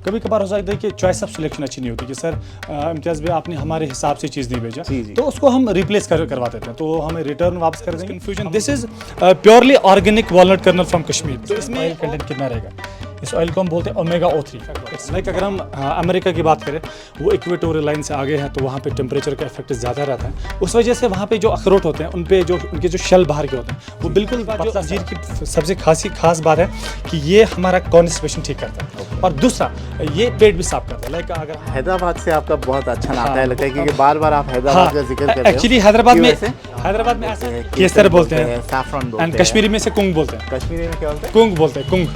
कभी कभार हो सकता है कि चॉइस ऑफ सिलेक्शन अच्छी नहीं होती कि सर इम्तियाज़ भाई आपने हमारे हिसाब से चीज़ नहीं भेजा, तो उसको हम रिप्लेस करवा देते हैं, तो हमें रिटर्न वापस कर देंगे। Confusion, this is purely organic walnut kernel from Kashmir. तो इसमें ऑयल कंटेंट कितना रहेगा? इस ऑयल को हम बोलते हैं ओमेगा O3। लाइक अगर हम अमेरिका की बात करें, वो इक्वेटोरियल लाइन से आगे है, तो वहाँ पे टेम्परेचर का इफेक्ट ज़्यादा रहता है। उस वजह से वहाँ पे जो अखरोट होते हैं उन पे जो उनके जो शेल बाहर के होते हैं वो बिल्कुल पतला। अंजीर की सबसे खास बात है कि ये हमारा कॉन्स्टिपेशन ठीक करता है, और दूसरा ये पेट भी साफ करता है। लाइक अगर हैदराबाद से आपका बहुत अच्छा नाता है, लगता है क्योंकि बार बार आप हैदराबाद का जिक्र कर रहे हो। एक्चुअली हैदराबाद में ऐसा केसर बोलते हैं, सैफरन बोलते हैं, कश्मीरी में से कुंग बोलते हैं। कश्मीरी में क्या बोलते हैं? कुंग बोलते हैं, कुंग,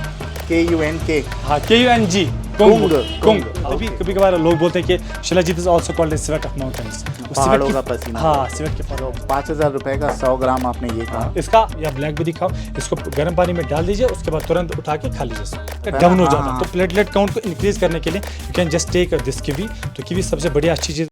KUNG। हाँ, KUNG, कुंग। अभी कभी कभार लोग बोलते हैं कि shilajit is also called sweat of mountains, पहाड़ों का पसीना। हाँ, स्वेट के फल। 5000 रुपए का 100 ग्राम आपने ये कहा। इसका या ब्लैक भी दिखाओ, इसको गर्म पानी में डाल दीजिए, उसके बाद तुरंत उठा के खा लीजिए, डाउन हो जाता है। तो प्लेटलेट काउंट को इंक्रीज करने के लिए you can just take this kiwi. तो कीवी सबसे बढ़िया अच्छी चीज़।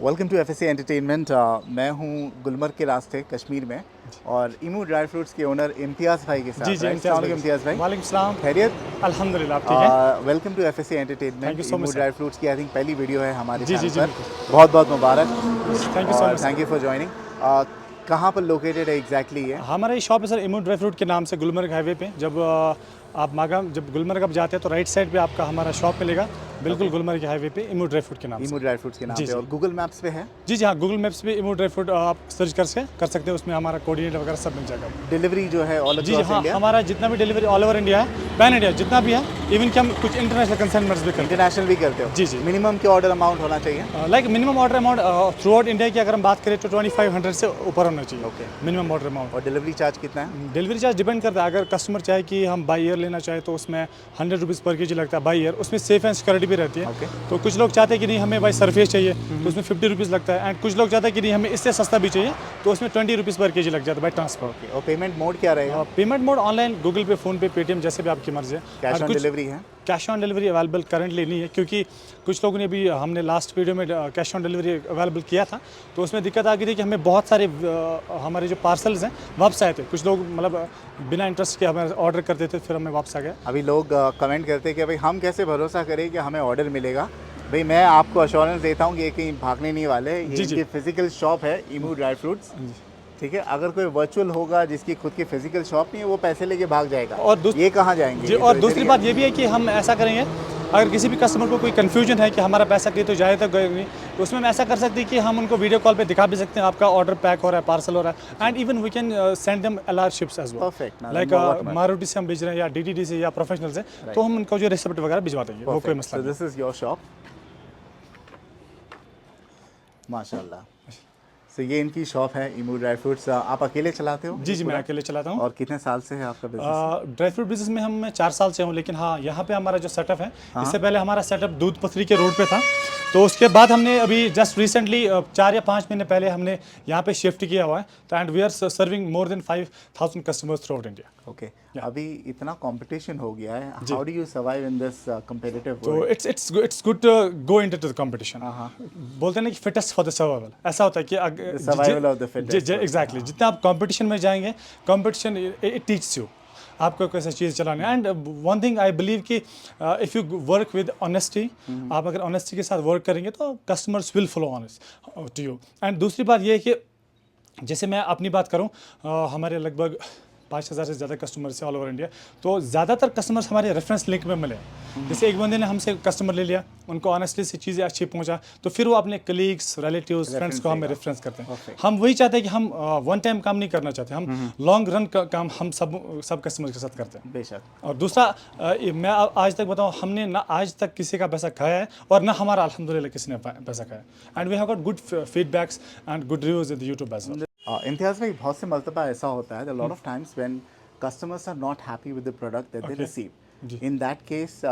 Welcome to FSC entertainment. मैं हूं गुलमर्ग के रास्ते कश्मीर में, और इमू ड्राई फ्रूट्स के ओनर इम्तियाज़ भाई के साथ। जी, इम्तियाज़ भाई। वालेकुम सलाम। खैरियत? अल्हम्दुलिल्लाह, आप ठीक हैं? Welcome to FSC entertainment. इमू ड्राई फ्रूट्स की आई थिंक पहली वीडियो है हमारे चैनल पर। बिल्कुल। बहुत बहुत मुबारक। Thank you so much. Thank you for joining. कहाँ पर लोकेटेड है एग्जैक्टली ये? हमारा ये शॉप है सर इमू ड्राई फ्रूट के नाम से, गुलमर्ग हाईवे पे। जब आप मागाम जब गुलमर्ग आप जाते हैं तो राइट साइड पे आपका हमारा शॉप मिलेगा, बिल्कुल गुलमर्ग के हाईवे पे, इमू ड्राई फ्रूट के नाम से। इमू ड्राई फ्रूट्स के नाम जी, पे। और गूगल मैप्स पे है? जी हाँ, गूगल मैप्स पे इमू ड्राई फ्रूट आप सर्च कर सकते हैं, उसमें हमारा कोऑर्डिनेटर वगैरह सब मिल जाएगा। डिलीवरी जो है ऑल जी अक्रॉस हाँ, इंडिया? हमारा जितना भी डिलीवरी ऑल ओवर इंडिया है, पैन इंडिया जितना भी है, इवन कि हम कुछ इंटरनेशनल कंसाइनमेंट्स भी करते हैं। इंटरनेशनल भी करते हो? जी। मिनिमम क्या ऑर्डर अमाउंट होना चाहिए? Like minimum order amount through out India की अगर हम बात करें तो 2500 से ऊपर होना चाहिए। ओके। Minimum order amount. और डिलीवरी चार्ज कितना है? डिलीवरी चार्ज डिपेंड करता है। अगर कस्टमर चाहे कि हम बाई ईयर लेना चाहे तो उसमें 100 रुपीज़ पर केजी लगता है बाई ईयर। उसमें सेफ एंड सिक्योरिटी भी रहती है। ओके। तो कुछ लोग चाहते हैं कि नहीं हमें बाई सरफेस चाहिए तो उसमें 50 रुपीज़ लगता है, एंड कुछ लोग चाहते हैं कि नहीं हमें इससे सस्ता भी चाहिए तो उसमें 20 रुपीज़ पर केजी लग जाता है बाई ट्रांसफर। और पेमेंट मोड क्या रहेगा? पेमेंट मोड ऑनलाइन, गूगल पे, फ़ोन पे, पेटीएम, जैसे भी आपकी मर्ज़ी है। कैश ऑन डिलीवरी है? Cash on delivery available currently नहीं है, क्योंकि कुछ लोगों ने भी, हमने लास्ट वीडियो में कैश ऑन डिलीवरी अवेलेबल किया था तो उसमें दिक्कत आ गई थी कि हमें बहुत सारे हमारे जो पार्सल्स हैं वापस आए थे। कुछ लोग मतलब बिना इंटरेस्ट के हमें ऑर्डर करते थे, फिर हमें वापस आ गया। अभी लोग कमेंट करते हैं कि भाई हम कैसे भरोसा करें कि हमें ऑर्डर मिलेगा। भाई मैं आपको अश्योरेंस देता हूँ कि ये कहीं भागने नहीं वाले। ये इनकी फिजिकल शॉप है इमू ड्राई फ्रूट्स, ठीक है। अगर कोई वर्चुअल होगा जिसकी खुद की फिजिकल शॉप नहीं है, वो पैसे लेके भाग जाएगा। और ये कहाँ जाएंगे? जी, और दूसरी बात ये भी है कि हम ऐसा करेंगे, अगर किसी भी कस्टमर को कोई कन्फ्यूजन है कि हमारा पैसा कहीं तो जाए तो गए नहीं, तो उसमें हम ऐसा कर सकते हैं कि हम उनको वीडियो कॉल पे दिखा भी सकते हैं आपका ऑर्डर पैक हो रहा है, पार्सल हो रहा है, and even we can send them LR ships as well. Perfect. Like Maruti से हम भेज रहे हैं या DTD से या प्रोफेशनल से, तो हम उनको जो रिसिप्ट वगैरह भिजवा देंगे, वो कोई मसला नहीं। दिस इज योर शॉप, माशाल्लाह। तो ये इनकी शॉप है इमू ड्राई फ्रूट्स। आप अकेले चलाते हो? जी, मैं अकेले चलाता हूँ। और कितने साल से है आपका बिजनेस? ड्राई फ्रूट बिजनेस में मैं 4 साल से हूँ, लेकिन हाँ, यहाँ पे हमारा जो सेटअप है, इससे पहले हमारा सेटअप दूध पथरी के रोड पे था, तो उसके बाद हमने अभी जस्ट रिसेंटली 4 या 5 महीने पहले हमने यहाँ पे शिफ्ट किया हुआ है। तो and we are serving more than 5000 customers throughout India. Okay. अभी इतना कंपटीशन हो गया है, how do you survive in this competitive तो world? It's good to go into the competition. बोलते हैं ना कि फिटेस्ट फॉर द सर्वाइवल, ऐसा होता है कि survival of the fittest. Exactly, जितना आप कंपटीशन में जाएंगे, कंपटीशन इट टीचस यू आपको कैसे चीज़ चलानी है। And one thing I believe कि if you work with honesty, आप अगर ऑनेस्टी के साथ वर्क करेंगे तो customers will follow honest to you. And दूसरी बात ये है कि जैसे मैं अपनी बात करूं, हमारे लगभग 5000 से ज़्यादा कस्टमर्स हैं ऑल ओवर इंडिया, तो ज़्यादातर कस्टमर्स हमारे रेफरेंस लिंक में मिले। जैसे एक बंदे ने हमसे कस्टमर ले लिया, उनको ऑनेस्टली से चीज़ें अच्छी पहुंचा, तो फिर वो अपने कलीग्स, रिलेटिव्स, फ्रेंड्स को हमें रेफरेंस करते हैं। हम वही चाहते हैं कि हम वन टाइम काम नहीं करना चाहते, हम लॉन्ग रन का काम हम सब कस्टमर के साथ करते हैं। बेशक। और दूसरा, मैं आज तक बताऊँ, हमने ना आज तक किसी का पैसा खाया है और ना हमारा अल्हम्दुलिल्लाह किसी ने पैसा खाया है। And we have got good feedbacks and good reviews in the YouTube as well. Imtiyaz bhai, बहुत से मरतबा ऐसा होता है, lot of times when customers are not happy with the product that they receive. In that case,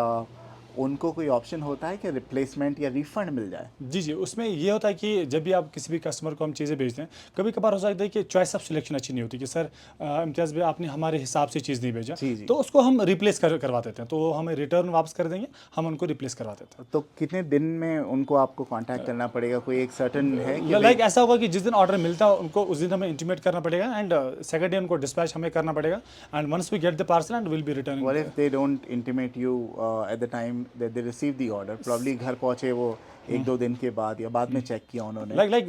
उनको कोई option होता है कि रिप्लेसमेंट या रिफंड मिल जाए? जी जी, उसमें ये होता है कि जब भी आप किसी भी कस्टमर को हम चीज़ें भेजते हैं, कभी कभार हो सकता है कि चॉइस ऑफ सिलेक्शन अच्छी नहीं होती कि सर इम्तियाज़ भाई आपने हमारे हिसाब से चीज़ नहीं भेजा, जी, जी। तो उसको हम रिप्लेस करवा देते हैं, तो वो हमें रिटर्न वापस कर देंगे, हम उनको रिप्लेस करवा देते हैं। तो कितने दिन में उनको आपको कांटेक्ट करना पड़ेगा? कोई एक सर्टन है कि लाइक ऐसा होगा कि जिस दिन ऑर्डर मिलता है उनको उस दिन हमें इंटीमेट करना पड़ेगा, एंड सेकंड डे उनको डिस्पैच हमें करना पड़ेगा, and once we get the parcel and will be returning. What if they don't intimate you at the time that they receive the order? Probably घर पहुंचे वो एक दो दिन के बाद या बाद में चेक किया उन्होंने, like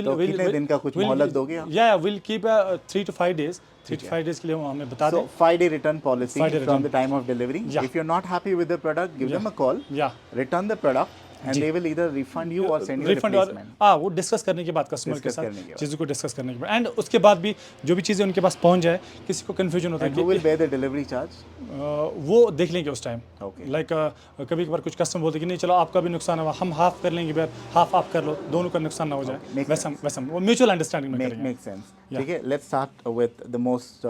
तो कितने दिन का कुछ मोहलत दोगे आप? या will keep 3 to 5 days, 3 to 5 days के लिए वो हमें बता दें। So 5-day return policy 5-day from return. the time of delivery. Yeah. If you're not happy with the product, give them a call, या return the product, and they will either refund you or send you a refund और replacement. वो discuss करने के बाद customer के Discuss करने के साथ बाद। चीज़ों को डिस्कस करने के बाद, एंड उसके बाद भी जो भी चीज़ें उनके पास पहुंच जाए, किसी को कन्फ्यूजन होता है And who will bear the delivery charge? वो देख लेंगे उस टाइम। Okay. लाइक कभी कभार कुछ कस्टमर बोलते हैं कि नहीं चलो आपका भी नुकसान हुआ, हम हाफ कर लेंगे, फिर हाफ आप कर लो, दोनों का नुकसान ना हो जाए, makes वैसा वो म्यूचुअल अंडरस्टैंडिंग में करेंगे। Makes sense. ठीक है, let's start with the most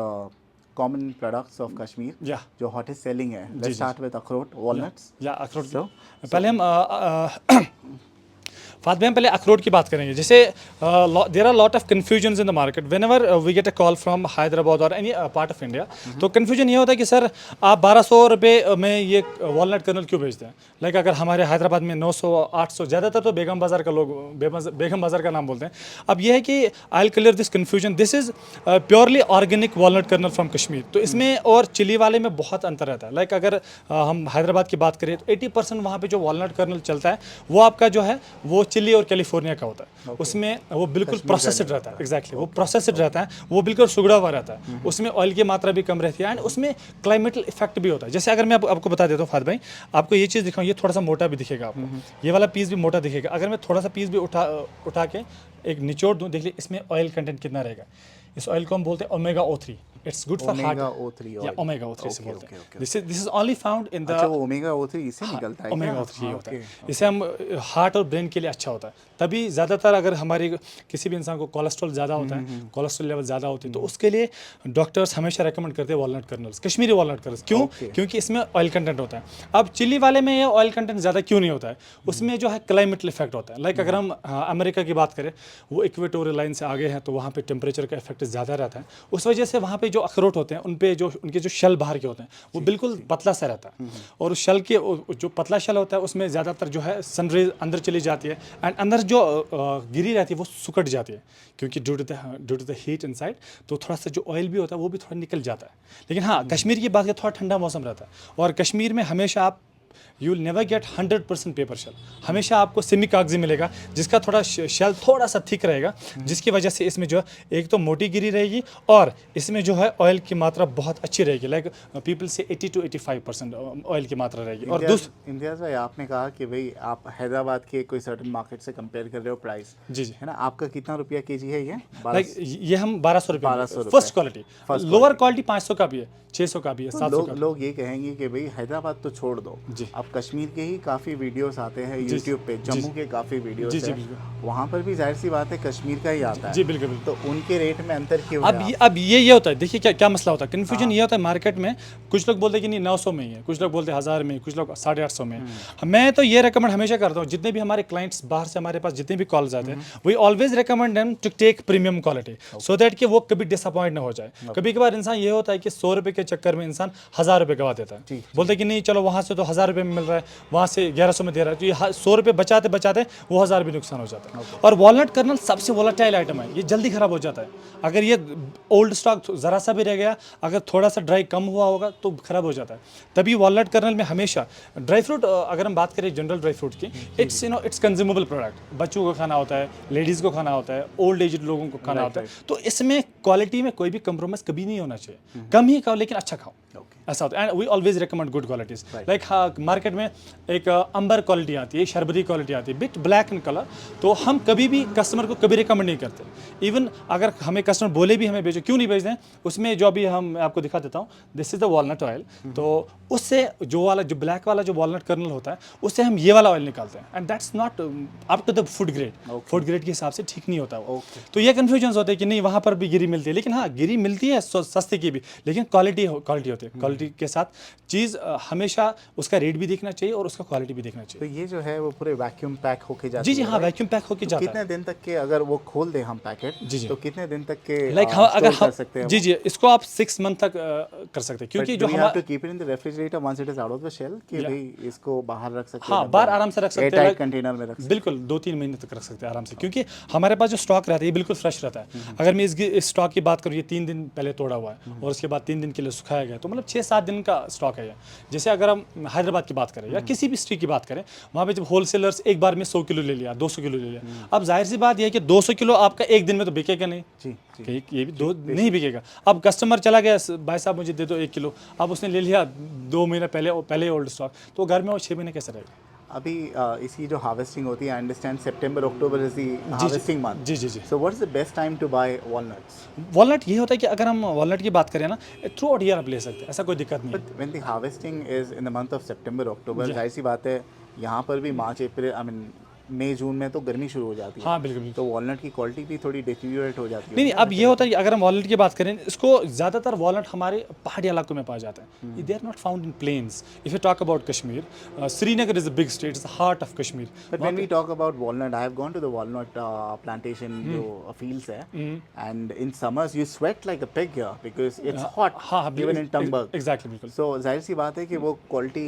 common products of Kashmir. या जो hottest selling है. जी, Let's start with अखरोट, walnuts. या अखरोट। So, पहले हम फात भाई हम पहले अखरोट की बात करेंगे। जैसे there are lot of confusions in the market whenever we get a call from Hyderabad और एनी पार्ट ऑफ इंडिया, तो कन्फ्यूजन ये होता है कि सर आप 1200 रुपये में ये वॉलनट कर्नल क्यों भेजते हैं। लाइक अगर हमारे हैदराबाद में 900 800, ज़्यादातर तो बेगम बाज़ार का लोग बेगम बाज़ार का नाम बोलते हैं। अब ये है कि I will clear this confusion, this is purely organic walnut kernel from Kashmir. तो इसमें और चिली वाले में बहुत अंतर रहता है। लाइक अगर हम हैदराबाद की बात करें तो 80% वहाँ पे जो वॉलनट कर्नल चलता है वो आपका जो है वो चिली और कैलिफोर्निया का होता है। उसमें वो बिल्कुल प्रोसेस्ड रहता है, एग्जैक्टली वो प्रोसेस्ड रहता है, वो बिल्कुल सुगड़ा हुआ रहता है, उसमें ऑयल की मात्रा भी कम रहती है, एंड उसमें क्लाइमेटल इफेक्ट भी होता है। जैसे अगर मैं आपको बता देता हूँ फाद भाई, आपको ये चीज़ दिखाऊँ, ये थोड़ा सा मोटा भी दिखेगा आपको, ये वाला पीस भी मोटा दिखेगा। अगर मैं थोड़ा सा पीस भी उठा के एक निचोड़ दूँ, देख लीजिए इसमें ऑयल कंटेंट कितना रहेगा। इस ऑयल को हम बोलते हैं omega O3, it's good for heart. या ओमेगा O3 से बोलते हैं। This is only found in the अच्छा, वो ओमेगा O3 इससे निकलता है? ओमेगा O3 ये होता है, इसे हम हार्ट और ब्रेन के लिए अच्छा होता है। तभी ज़्यादातर अगर हमारी किसी भी इंसान को कोलेस्ट्रॉल ज़्यादा होता है, कोलेस्ट्रॉल लेवल ज़्यादा होती है, तो उसके लिए डॉक्टर्स हमेशा रेकमेंड करते हैं walnut colonel's, Kashmiri walnut colonel's. क्यों? क्योंकि इसमें ऑयल कंटेंट होता है। अब चिली वाले में ये ऑयल कंटेंट ज़्यादा क्यों नहीं होता है? उसमें जो है क्लाइमेटल इफेक्ट होता है। लाइक अगर हम अमेरिका की बात करें, वो इक्वेटोरियल लाइन से आगे हैं, तो वहाँ पे टेम्परेचर का इफेक्ट ज़्यादा रहता है। उस वजह से वहाँ पे जो अखरोट होते हैं उन पे जो उनके जो शल बाहर के होते हैं वो बिल्कुल पतला सा रहता है, और उस शल के जो पतला शल होता है उसमें ज़्यादातर जो है सनरेज अंदर चली जाती है, एंड अंदर जो गिरी रहती है वो सुकड़ जाती है, क्योंकि due to the heat inside, तो थोड़ा सा जो ऑयल भी होता है वो भी थोड़ा निकल जाता है। लेकिन हाँ, कश्मीर की बात करें, थोड़ा ठंडा मौसम रहता है, और कश्मीर में हमेशा आप you will never get 100% paper shell, हमेशा आपको सेमी कागजी मिलेगा जिसका थोड़ा शेल थोड़ा सा थिक रहेगा, जिसकी वजह से इसमें जो है एक तो मोटी गिरी रहेगी और इसमें जो है ऑयल की मात्रा बहुत अच्छी रहेगी। लाइक पीपल से 80 to 85% ऑयल की मात्रा रहेगी। और इम्तियाज़ भाई, आपने कहा कि भाई आप हैदराबाद के कोई सर्टन मार्केट से कंपेयर कर रहे हो प्राइस, जी जी है ना, आपका कितना रुपया केजी है ये? लाइक ये हम 1200 रुपये 1200 फर्स्ट क्वालिटी, लोअर क्वालिटी 500 का भी है, 600 का भी है, 700 का। लोग ये कहेंगे कि भाई हैदराबाद तो छोड़ दो, अब कश्मीर के ही काफ़ी वीडियोस आते हैं यूट्यूब पे, जम्मू के काफ़ी वीडियोस हैं, वहाँ पर भी जाहिर सी बात है कश्मीर का ही आता है। जी बिल्कुल। तो उनके रेट में अंतर क्यों? अब ये होता है, देखिए क्या मसला होता है, कन्फ्यूजन ये होता है मार्केट में। कुछ लोग बोलते हैं कि नहीं 900 में ही है, कुछ लोग बोलते हैं 1000 में, कुछ लोग 850 में। मैं तो ये रिकमेंड हमेशा करता हूँ, जितने भी हमारे क्लाइंट्स बाहर से हमारे पास जितने भी कॉल्स आते हैं, we always recommend them to take premium quality, so that कि वो कभी डिसअपॉइंट ना हो जाए। कभी कभार इंसान ये होता है कि 100 रुपये के चक्कर में इंसान 1000 रुपये गवा देता है, बोलते हैं कि नहीं चलो वहाँ से तो 1000 रुपये में मिल रहा है, वहाँ से 1100 में दे रहा है, तो ये 100 रुपये बचाते बचाते वो 1000 भी नुकसान हो जाता है। और वॉलनट कर्नल सबसे वोलेटाइल आइटम है, ये जल्दी खराब हो जाता है। अगर ये ओल्ड स्टॉक ज़रा सा भी रह गया, अगर थोड़ा सा ड्राई कम हुआ होगा तो खराब हो जाता है। तभी वॉलनट कर्नल में हमेशा ड्राई फ्रूट, अगर हम बात करें जनरल ड्राई फ्रूट की, इट्स कंज्यूमेबल प्रोडक्ट, बच्चों को खाना होता है, लेडीज़ को खाना होता है, ओल्ड एज लोगों को खाना होता है, तो इसमें क्वालिटी में कोई भी कंप्रोमाइज़ कभी नहीं होना चाहिए। कम ही खाओ लेकिन अच्छा खाओ, ऐसा होता है। And we always recommend good qualities. Like हाँ, मार्केट में एक अंबर क्वालिटी आती है, शरबती क्वालिटी आती है, बिट ब्लैक इन कलर, तो हम कभी भी कस्टमर को कभी रिकमेंड नहीं करते। इवन अगर हमें कस्टमर बोले भी हमें भेजो, क्यों नहीं भेजते हैं, उसमें जो अभी हम आपको दिखा देता हूँ, this is the walnut oil, तो उससे जो ब्लैक वाला जो वॉलनट कर्नल होता है उससे हम ये वाला ऑयल निकालते हैं, and that's not up to the food grade के हिसाब से ठीक नहीं होता वो। तो ये कन्फ्यूजन होते हैं कि नहीं वहाँ पर भी गिरी मिलती है, लेकिन हाँ गिरी मिलती है सस्ते की भी, लेकिन क्वालिटी होती है। चाहिए, क्वालिटी के साथ चीज़ हमेशा उसका रेट भी देखना चाहिए और उसका क्वालिटी भी देखना तो चाहिए। ये जो है वो पूरे वैक्यूम पैक होके जाती जी जी है, हाँ, right? वैक्यूम पैक होके तो जाता कितने है। दिन तक के अगर वो खोल दे हम पैकेट, जी जी, तो कितने दिन तक के लाइक हाँ, अगर स्टोर हम कर सकते हैं जी जी, इसको आप 6 मंथ तक कर सकते हैं, क्योंकि बट जो डू यू हैव हमारा to keep it in the refrigerator once it is out of the shell कि Yeah. भाई इसको बाहर रख सकते हाँ, बाहर आराम से रख सकते हैं, एयरटाइट like- कंटेनर में रख सकते बिल्कुल 2-3 महीने तक रख सकते हैं आराम से, क्योंकि हमारे पास जो स्टॉक रहता है ये बिल्कुल फ्रेश रहता है। अगर मैं इस स्टॉक की बात करूँ, ये 3 दिन पहले तोड़ा हुआ है और उसके बाद 3 दिन के लिए सुखाया गया, तो मतलब 6-7 दिन का स्टॉक है ये। जैसे अगर हम हैदराबाद की बात करें या किसी भी स्ट्रीट की बात करें, वहाँ पे जब होलसेलर्स एक बार में 100 किलो ले लिया, 200 किलो ले लिया, अब जाहिर सी बात यह है कि 200 किलो आपका एक दिन में तो बिकेगा नहीं, जी जी कि ये भी दो नहीं बिकेगा। अब कस्टमर चला गया, भाई साहब मुझे दे दो 1 किलो, अब उसने ले लिया 2 महीने पहले ओल्ड स्टॉक, तो घर में वो 6 महीने कैसे रहेगा। अभी इसकी जो हार्वेस्टिंग होती है, I understand September October is the harvesting month, जी जी जी। So what is the best time to buy walnuts? Walnut ये होता है कि अगर हम वॉलनट की बात करें ना, थ्रू आउट ईयर आप ले सकते हैं, ऐसा कोई दिक्कत नहीं है। But when the harvesting is in the month of September October, जाहिर सी बात है यहाँ पर भी मार्च अप्रैल आई मीन मई जून में तो गर्मी शुरू हो जाती है, हाँ बिल्कुल बिल्कुल। तो वॉलनट की क्वालिटी भी थोड़ी डिटीरियोरेट हो जाती है। नहीं, अब ये होता है कि अगर हम वॉलनट की बात करें, इसको ज़्यादातर वॉलनट हमारे पहाड़ी इलाकों में पाया जाता है, they are not found in plains. If you talk about Kashmir, Srinagar is a big state, is the heart of Kashmir. But when we talk about walnut, I have gone to the walnut plantation, जो fields है, and in summers you sweat like a pig here because it's hot, हाँ even in Tambak. Exactly बिल्कुल। So जाहिर सी बात है कि वो क्वालिटी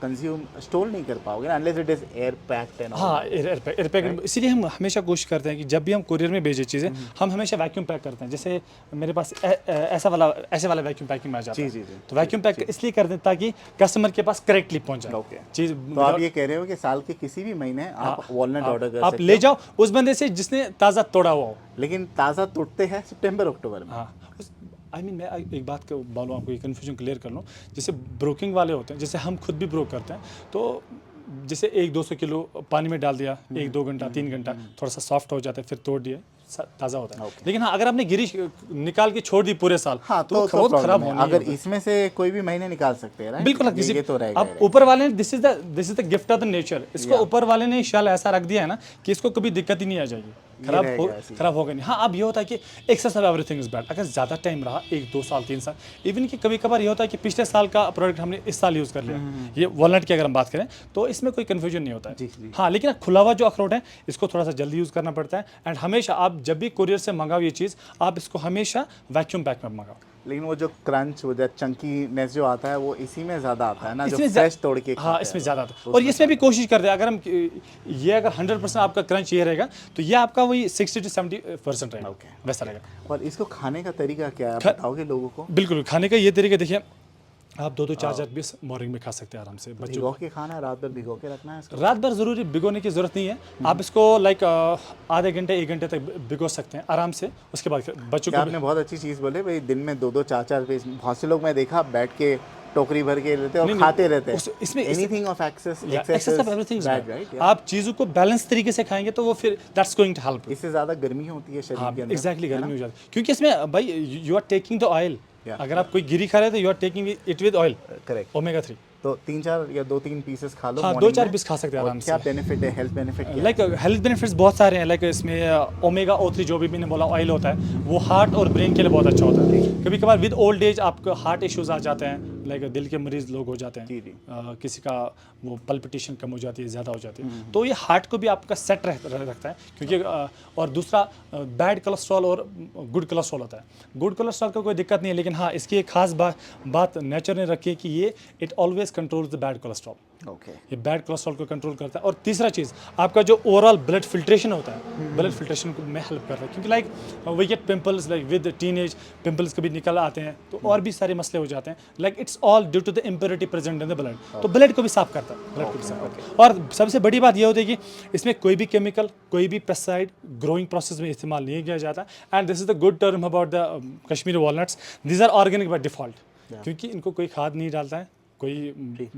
कंज्यूम स्टोर नहीं कर पाओगे unless it is air packed and all. हाँ, एयर पैक, इसीलिए हम हमेशा कोशिश करते हैं कि जब भी हम कुरियर में भेजे चीज़ें, हम हमेशा वैक्यूम पैक करते हैं। जैसे मेरे पास ऐसे वाला वैक्यूम पैकिंग में आ जाता है, जी, जी, जी। तो वैक्यूम पैक इसलिए करते हैं ताकि कस्टमर के पास करेक्टली पहुंच जाए Okay. चीज़। तो आप ये कह रहे हो कि साल के किसी भी महीने आप वॉलनट ऑर्डर कर आप सकते ले हो, जाओ उस बंदे से जिसने ताज़ा तोड़ा हुआ हो। लेकिन ताज़ा टूटते हैं सितंबर अक्टूबर में। हाँ, आई मीन मैं एक बात को बोलूँ आपको, ये कन्फ्यूजन क्लियर कर लूँ। जैसे ब्रोकिंग वाले होते हैं, जैसे हम खुद भी ब्रोक करते हैं, तो जैसे 100-200 किलो पानी में डाल दिया, 1-2 घंटा 3 घंटा थोड़ा सा सॉफ्ट हो जाता है, फिर तोड़ दिया, ताज़ा होता है। लेकिन हाँ, अगर आपने गिरी निकाल के छोड़ दी पूरे साल, हाँ, तो बहुत खराब होने अगर इसमें से कोई भी महीने निकाल सकते हैं, right? बिल्कुल ये तो रहेगा अब ऊपर वाले ने this is the gift of the nature, इसको ऊपर वाले ने इंशाल्लाह ऐसा रख दिया है ना कि इसको कभी दिक्कत ही नहीं आ जाएगी, खराब होगा नहीं। हाँ, अब ये होता है कि excess of everything is bad. अगर ज़्यादा टाइम रहा, 1-2 साल 3 साल, इवन कि कभी कभार ये होता है कि पिछले साल का प्रोडक्ट हमने इस साल यूज़ कर लिया, ये वॉलनट की अगर हम बात करें, तो इसमें कोई कन्फ्यूजन नहीं होता है। हाँ, लेकिन खुला हुआ जो अखरोट है, इसको थोड़ा सा जल्दी यूज़ करना पड़ता है। एंड हमेशा आप जब भी कुरियर से मंगाओ ये चीज़, आप इसको हमेशा वैक्यूम पैक में मंगाओ। लेकिन वो जो क्रंच, वो जो चंकीनेस जो आता है, वो इसी में ज़्यादा आता है ना, जो इसमें फ्रेश तोड़ के हाँ, खाते इसमें हैं। ज़्यादा आता है। और इसमें भी कोशिश करते हैं, अगर हम ये अगर 100% आपका क्रंच ये रहेगा, तो ये आपका वही 60 to 70% रहेगा, वैसा रहेगा। और इसको खाने का तरीका क्या है, आप बताओगे लोगों को? बिल्कुल, खाने का ये तरीका देखिए, आप 2-4 पीस मॉर्निंग में खा सकते हैं आराम से। बच्चों भिगो के खाना है, रात भर भिगो के रखना है इसको? रात भर ज़रूरी भिगोने की ज़रूरत नहीं है, आप इसको लाइक आधे घंटे 1 घंटे तक भिगो सकते हैं आराम से। उसके बाद बच्चों को आपने बहुत अच्छी चीज़ बोले भाई, दिन में 2-2 4-4 पीस, बहुत से लोग मैं देखा बैठ के टोकरी भर के लेते हैं और खाते रहते हैं। इसमें anything of excess excess of everything, right? आप चीज़ों को बैलेंस तरीके से खाएंगे तो वो फिर दैट्स गोइंग टू हेल्प। इससे ज़्यादा गर्मी होती है शरीर के अंदर। एग्जैक्टली, गर्मी हो जाती है, क्योंकि इसमें भाई you are taking the oil. अगर आप कोई गिरी खा रहे हैं तो you are taking it with oil, correct, omega 3। तो 3-4 या 2-3 पीसेस खा लो। हाँ, 2-4 पीस खा सकते हैं आराम से। क्या बेनिफिट है, health benefit? Like health benefits बहुत सारे हैं। लाइक इसमें ओमेगा O3 जो भी मैंने बोला ऑयल होता है, वो हार्ट और ब्रेन के लिए बहुत अच्छा होता है। कभी कभार विद ओल्ड एज आपको हार्ट इश्यूज आ जाते हैं, लाइक दिल के मरीज लोग हो जाते हैं, किसी का वो पल्पिटेशन कम हो जाती है, ज़्यादा हो जाती है, तो ये हार्ट को भी आपका सेट रखता है। क्योंकि और दूसरा बैड कोलेस्ट्रॉल और गुड कोलेस्ट्रॉल होता है। गुड कोलेस्ट्रॉल का कोई दिक्कत नहीं है, लेकिन हाँ, इसकी एक खास बात नेचर ने रखी है कि ये it always controls the bad cholesterol. Okay, ये बैड कोलेस्ट्रॉल को कंट्रोल करता है। और तीसरा चीज़, आपका जो ओवरऑल ब्लड फिल्ट्रेशन होता है, ब्लड फिल्ट्रेशन को में हेल्प करता है। क्योंकि like we get pimples, like with teenage pimples कभी निकल आते हैं, तो और भी सारे मसले हो जाते हैं। Like it's all due to the impurity present in the blood, तो ब्लड को भी साफ करता है, ब्लड को भी साफ करता है। और सबसे बड़ी बात ये होती है कि इसमें कोई भी केमिकल, कोई भी पेस्टिसाइड ग्रोइंग प्रोसेस में इस्तेमाल नहीं किया जाता। And this is the good term about the Kashmiri walnuts, these are organic by default, क्योंकि इनको कोई खाद नहीं डालता है, कोई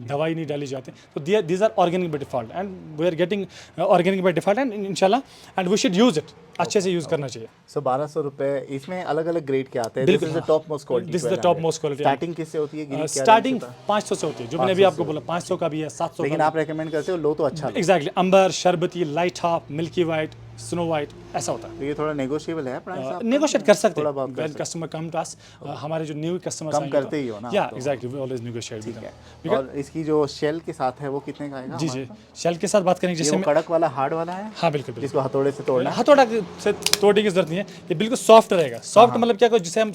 दवाई नहीं डाली जाती, तो these are organic by default and we are getting organic by default and इंशाल्लाह and we should use it, अच्छे से यूज करना चाहिए। सो 1200 रुपए, इसमें अलग अलग ग्रेड के आते हैं। This is the top most quality. This is the top most quality. Starting किससे होती है? स्टार्टिंग 500 से होती है, जो मैंने अभी आपको बोला, 500 का भी है, 700 लेकिन आप रेकमेंड करते हो लो तो अच्छा। एग्जैक्टली, अंबर, शरबती, light half, milky white, snow white, ऐसा होता है। तो ये थोड़ा नेगोशिएबल है प्राइस, आप नेगोशिएट कर सकते थोड़ा बहुत हैं, कर well customer come to us, हमारे जो न्यू कस्टमर्स कम करते ही हो ना, या तो exactly we always negotiate with them. और इसकी जो शेल के साथ है वो कितने का आएगा? जी जी, शेल के साथ बात करेंगे ये जैसे वो कड़क वाला हार्ड वाला है? हाँ बिल्कुल बिल्कुल, जिसको हथौड़े से तोड़ना है? हथौड़ा से तोड़ने की जरूरत नहीं है, ये बिल्कुल सॉफ्ट रहेगा। सॉफ्ट मतलब क्या, जिसे हम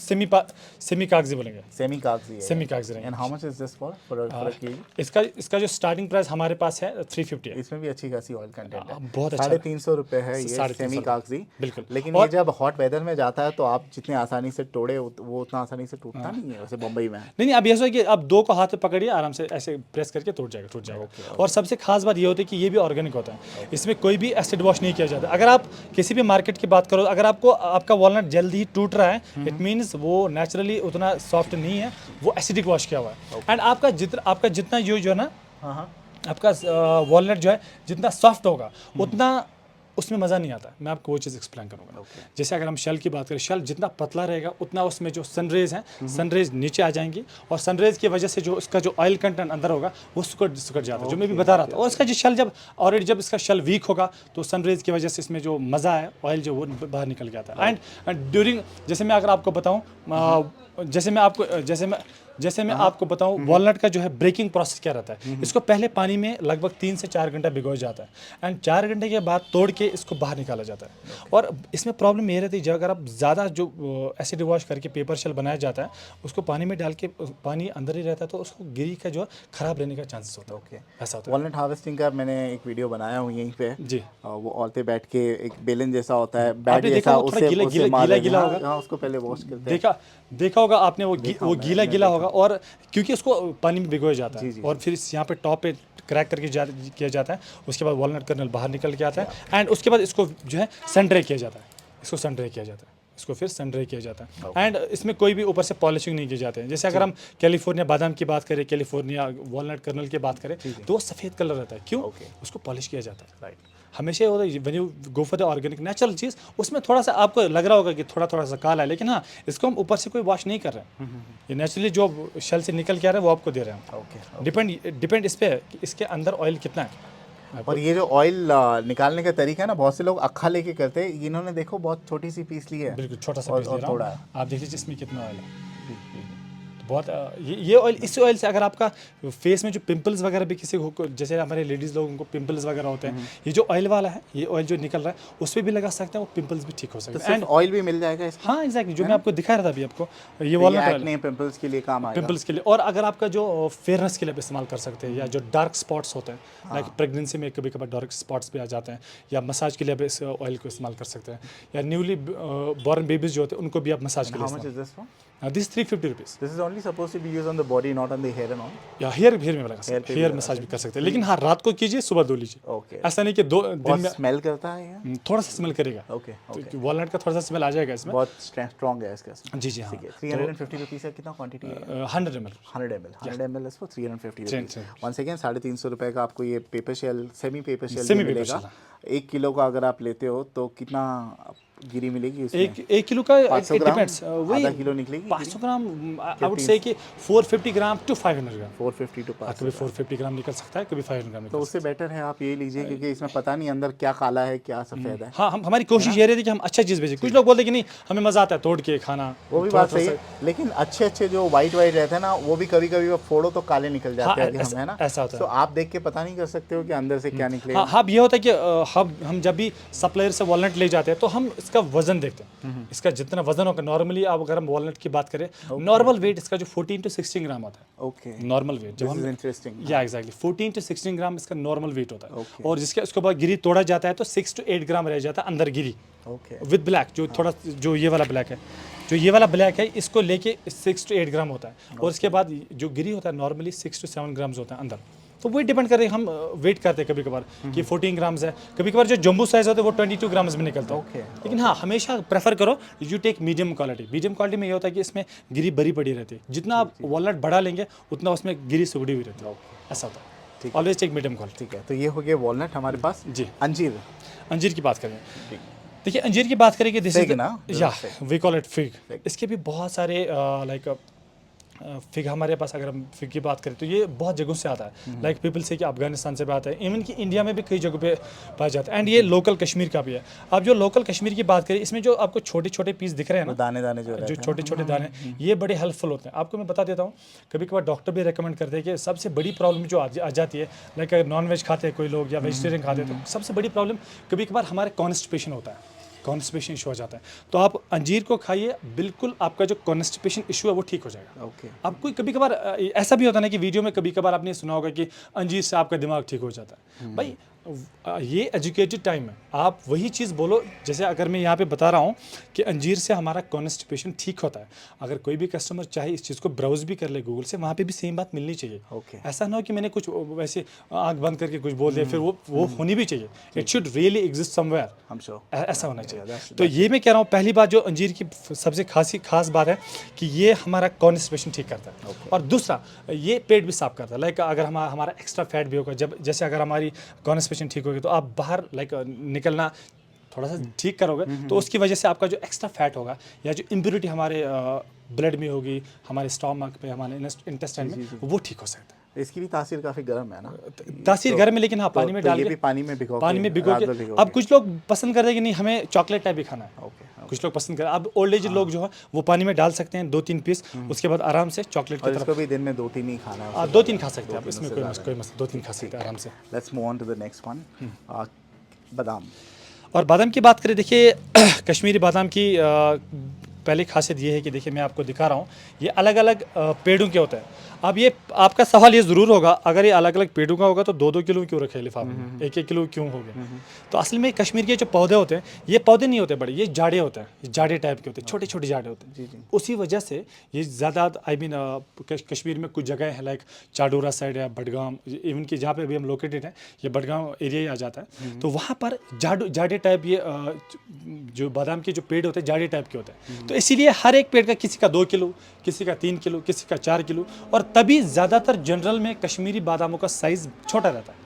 सेमी कागजी बोलेंगे, सेमी कागजी है। सेमी कागजी रहेगा। And how much is this for a KG? इसका जो स्टार्टिंग प्राइस हमारे पास है 350 है। इसमें भी अच्छी खासी ऑयल कंटेंट है, बहुत अच्छा, 350 रुपये है ये 350 सेमी कागजी। बिल्कुल। लेकिन ये जब हॉट वेदर में जाता है तो आप जितने आसानी से तोड़े वो उतना आसानी से टूटता नहीं है वैसे बम्बई में। नहीं अब ऐसा है कि आप दो को हाथ में पकड़िए, आराम से ऐसे प्रेस करके टूट जाएगा। और सबसे खास बात ये होती है कि ये भी ऑर्गेनिक होता है, इसमें कोई भी एसिड वॉश नहीं किया जाता। अगर आप किसी भी मार्केट की बात करो, अगर आपका वॉलनट जल्दी ही टूट रहा है, इट मीन्स वो नेचुरली उतना सॉफ्ट नहीं है, वो एसिडिक वॉश किया हुआ है। एंड आपका जितना जो है ना, आपका वॉलनट जो है जितना सॉफ्ट होगा उतना उसमें मज़ा नहीं आता। मैं आपको वो चीज़ एक्सप्लेन करूँगा। जैसे अगर हम शेल की बात करें, शेल जितना पतला रहेगा उतना उसमें जो सनरेज हैं, सनरेज नीचे आ जाएंगी, और सनरेज की वजह से जो उसका जो ऑयल कंटेंट अंदर होगा वो सुकड़ जाता है, जो मैं भी बता रहा था। और इसका जो शेल जब इसका शेल वीक होगा तो सनरेज की वजह से इसमें जो मज़ा है, ऑयल जो वो बाहर निकल के आता है। एंड ड्यूरिंग, जैसे मैं अगर आपको बताऊँ, जैसे मैं आपको बताऊं, वॉलनट का जो है ब्रेकिंग प्रोसेस क्या रहता है। इसको पहले पानी में लगभग 3 से 4 घंटा भिगोया जाता है, एंड 4 घंटे के बाद तोड़ के इसको बाहर निकाला जाता है। और इसमें प्रॉब्लम ये रहती है, अगर आप ज़्यादा जो एसिड वॉश करके पेपर शेल बनाया जाता है, उसको पानी में डाल के पानी अंदर ही रहता है, तो उसको गिरी का जो खराब रहने का चांसेस होता है। ऐसा होता है। वॉलनट हार्वेस्टिंग का मैंने एक वीडियो बनाया हूँ यहीं पे जी, वो औरतें बैठ के एक बेलन जैसा होता है, बैट आपने देखा जैसा, वो थोड़ा गीला होगा। हाँ, उसको पहले वॉश करते हैं। देखा होगा आपने, वो गीला होगा, और क्योंकि उसको पानी में भिगोया जाता है, और फिर यहाँ पे टॉप पे क्रैक करके किया जाता है। उसके बाद वॉलनट कर्नल बाहर निकल के आता है, एंड उसके बाद इसको जो है सन ड्राई किया जाता है। इसको फिर सन ड्राई किया जाता है। एंड इसमें कोई भी ऊपर से पॉलिशिंग नहीं की जाती है। जैसे अगर हम कैलिफोर्निया बादाम की बात करें, कैलिफोर्निया वॉलनट कर्नल की बात करें, तो वो सफ़ेद कलर रहता है। क्यों? उसको पॉलिश किया जाता है। राइट। हमेशा होता है when you go for the organic natural चीज़, उसमें थोड़ा सा आपको लग रहा होगा कि थोड़ा सा काला है, लेकिन हाँ, इसको हम ऊपर से कोई वॉश नहीं कर रहे हैं। ये नेचुरली जो शेल से निकल के आ रहा है वो आपको दे रहे हैं। डिपेंड इस पर कि इसके अंदर ऑयल कितना है। और ये जो ऑयल निकालने का तरीका है ना, बहुत से लोग अक्खा लेके करते हैं, इन्होंने देखो बहुत छोटी सी पीस ली है। बिल्कुल छोटा सा पीस ले रहा हूं। थोड़ा आप देखिए इसमें कितना ऑयल है। बहुत ये ऑयल, इस ऑयल से अगर आपका फेस में जो पिंपल्स वगैरह भी किसी को, जैसे हमारे लेडीज़ लोगों को पिंपल्स वगैरह होते हैं, ये जो ऑयल वाला है, ये ऑयल जो निकल रहा है उस पर भी लगा सकते हैं, वो पिंपल्स भी ठीक हो सकते हैं। एंड ऑयल भी मिल जाएगा इसका? हाँ एग्जैक्टली, जो मैं आपको दिखा रहा था अभी आपको, ये वाला एक्ने पिंपल्स के लिए काम आएगा। पिंपल्स के लिए, और अगर आपका जो फेयरनेस के लिए इस्तेमाल कर सकते हैं, या जो डार्क स्पॉट्स होते हैं, लाइक प्रेगनेंसी में कभी कभार डार्क स्पॉट्स भी आ जाते हैं, या मसाज के लिए आप इस ऑयल को इस्तेमाल कर सकते हैं, या न्यूली बॉर्न बेबीज जो होते हैं उनको भी आप मसाज के लिए। This is 350 rupees. This is only supposed to be used on the body, not on the hair and all. या हेयर में लगा सकते हैं, हेयर मसाज भी कर सकते हैं, लेकिन हाँ रात को कीजिए, सुबह धो लीजिए। ओके। ऐसा नहीं कि दो दिन में। स्मेल करता है ये? थोड़ा सा स्मेल करेगा। ओके। वॉलनट का थोड़ा सा स्मेल आ जाएगा इसमें। बहुत स्ट्रॉन्ग है इसका। जी जी हाँ। 350 रुपीज़ का कितना क्वांटिटी है? 100 ml। 100 ml इसको 350 रुपीज़। वंस अगेन 350 रुपये का आपको ये paper shell, semi paper shell मिलेगा। 1 किलो का अगर आप लेते हो तो कितना गिरी मिलेगी उसमें? एक किलो का डिपेंड्स, वही आधा किलो निकलेगी 500 ग्राम। आई वुड से कि 450 ग्राम टू 500 ग्राम। 450 टू 500, कभी 450 ग्राम निकल सकता है, कभी 500 ग्राम। तो उससे बेटर है आप ये लीजिए, क्योंकि इसमें पता नहीं अंदर क्या काला है क्या सफ़ेद है। हाँ, हमारी कोशिश ये रहती है कि हम अच्छा चीज़ भेजें। कुछ लोग बोलते हैं कि नहीं हमें मज़ा आता है तोड़ के खाना, वो भी बात सही है, लेकिन अच्छे जो वाइट रहते हैं ना, वो भी कभी कभी फोड़ो तो काले निकल जाते हैं, है ना? ऐसा होता है। तो आप देख के पता नहीं कर सकते हो कि अंदर से क्या निकलेगा। हाँ, ये होता है कि हम जब भी सप्लायर से वॉलनट ले जाते हैं तो हम इसका वजन देखते हैं, इसका जितना वजन होगा। नॉर्मली आप अगर हम वॉलनट की बात करें, नॉर्मल वेट इसका जो 14 to 16 ग्राम होता है। ओके। नॉर्मल वेट जब हम, इंटरेस्टिंग। या एग्जैक्टली 14 to 16 ग्राम इसका नॉर्मल वेट होता है। और जिसके उसके बाद गिरी तोड़ा जाता है तो 6 to 8 ग्राम रह जाता है अंदर गिरी। ओके। विद ब्लैक, जो थोड़ा जो ये वाला ब्लैक है, इसको लेके 6 to 8 ग्राम होता है। और इसके बाद जो गिरी होता है नॉर्मली 6 to 7 ग्राम्स होता है अंदर। तो वही डिपेंड कर रहे हैं, हम वेट करते हैं कभी कभार कि 14 ग्राम्स है, कभी कभार जो जम्बू साइज होता है वो 22 ग्राम्स में निकलता है। लेकिन हाँ, हमेशा प्रेफर करो यू टेक मीडियम क्वालिटी में ये होता है कि इसमें गिरी बड़ी पड़ी रहती है। जितना आप वॉलनट बढ़ा लेंगे उतना उसमें गिरी सुगड़ी हुई रहती है। ऐसा होता है। Always take medium quality. ठीक है, तो ये हो गया वॉलनट हमारे पास। जी। अंजीर की बात करें, देखिए अंजीर की बात करें कि दिस इज ना, या वी कॉल इट फिग। इसके भी बहुत सारे लाइक फिग हमारे पास, अगर हम फिग की बात करें तो ये बहुत जगहों से आता है, लाइक पीपल से कि अफगानिस्तान से भी आता है, इवन कि इंडिया में भी कई जगहों पे पाया जाता है, एंड ये लोकल कश्मीर का भी है। अब जो लोकल कश्मीर की बात करें, इसमें जो आपको छोटे छोटे पीस दिख रहे हैं वो ना, दाने दाने जो जो छोटे छोटे दाने, ये बड़े हेल्पफुल होते हैं। आपको मैं बता देता हूँ, कभी कभार डॉक्टर भी रेकमेंड करते हैं कि सबसे बड़ी प्रॉब्लम जो आ जाती है, लाइक अगर नॉन वेज खाते हैं कोई लोग या वेजिटेरियन खाते हैं, तो सबसे बड़ी प्रॉब्लम कभी कभार हमारे कॉन्स्टिपेशन होता है, कॉन्स्टिपेशन इशू हो जाता है। तो आप अंजीर को खाइए, बिल्कुल आपका जो कॉन्स्टिपेशन इशू है वो ठीक हो जाएगा। ओके। अब कोई कभी कभार ऐसा भी होता है ना कि वीडियो में कभी कभार आपने सुना होगा कि अंजीर से आपका दिमाग ठीक हो जाता है। भाई ये एजुकेटेड टाइम है, आप वही चीज़ बोलो। जैसे अगर मैं यहाँ पे बता रहा हूँ कि अंजीर से हमारा कॉन्स्टिपेशन ठीक होता है, अगर कोई भी कस्टमर चाहे इस चीज़ को ब्राउज भी कर ले गूगल से, वहाँ पे भी सेम बात मिलनी चाहिए। ओके। ऐसा ना हो कि मैंने कुछ वैसे आंख बंद करके कुछ बोल दिया, फिर वो होनी भी चाहिए। It should really exist somewhere, हम श्योर ऐसा होना चाहिए। तो ये मैं कह रहा हूँ, पहली बात जो अंजीर की सबसे खास बात है कि ये हमारा कॉन्स्टिपेशन ठीक करता है। और दूसरा, ये पेट भी साफ करता है। लाइक अगर हमारा एक्स्ट्रा फैट भी होगा, जैसे अगर हमारी कॉन्स्टिपेशन ठीक होगी तो आप बाहर लाइक निकलना थोड़ा सा ठीक करोगे, तो उसकी वजह से आपका जो एक्स्ट्रा फैट होगा या जो इम्प्योरिटी हमारे ब्लड में होगी, हमारे स्टमक पे, हमारे इंटेस्टाइन में, वो ठीक हो सकता है। इसकी भी तासीर काफ़ी गर्म है ना? तासीर गर्म है, लेकिन हाँ पानी में डाल ये के, भी पानी में भिगो के। अब कुछ लोग पसंद करते हैं कि नहीं हमें चॉकलेट टाइप भी खाना है, ओके। कुछ लोग पसंद करते हैं। अब ओल्ड एज लोग जो है वो पानी में डाल सकते हैं 2-3 पीस, उसके बाद आराम से चॉकलेट की और तरफ। इसको भी दिन में 2-3 ही खाना है? आप 2-3 खा सकते हैं, आप इसमें कोई मसला, 2-3 खा सकते हैं आराम से। Let's move on to the next one, बादाम। और बादाम की बात करें, देखिए कश्मीरी बादाम की पहली खासियत ये है कि देखिए मैं आपको दिखा रहा हूँ, ये अलग अलग पेड़ों के होते हैं। अब ये आपका सवाल ये ज़रूर होगा, अगर ये अलग अलग पेड़ों का होगा तो 2-2 किलो क्यों रखे लिफाफे में, 1-1 किलो क्यों हो गए? तो असल में कश्मीर के जो पौधे होते हैं, ये पौधे नहीं होते बड़े, ये जाड़े होते हैं, ये जाड़े टाइप के होते हैं, छोटे छोटे जाड़े होते हैं। उसी वजह से ये ज़्यादा कश्मीर में कुछ जगह है, लाइक चाडोरा साइड है, बडगाम, इवन कि जहाँ पे अभी हम लोकेटेड हैं, ये बडगाम एरिया ही आ जाता है। तो वहाँ पर जाड़े टाइप ये जो बादाम के जो पेड़ होते हैं, जाड़े टाइप के होते हैं। तो इसीलिए हर एक पेड़ का किसी का 2 किलो, किसी का 3 किलो, किसी का 4 किलो, और तभी ज़्यादातर जनरल में कश्मीरी बादामों का साइज़ छोटा रहता है।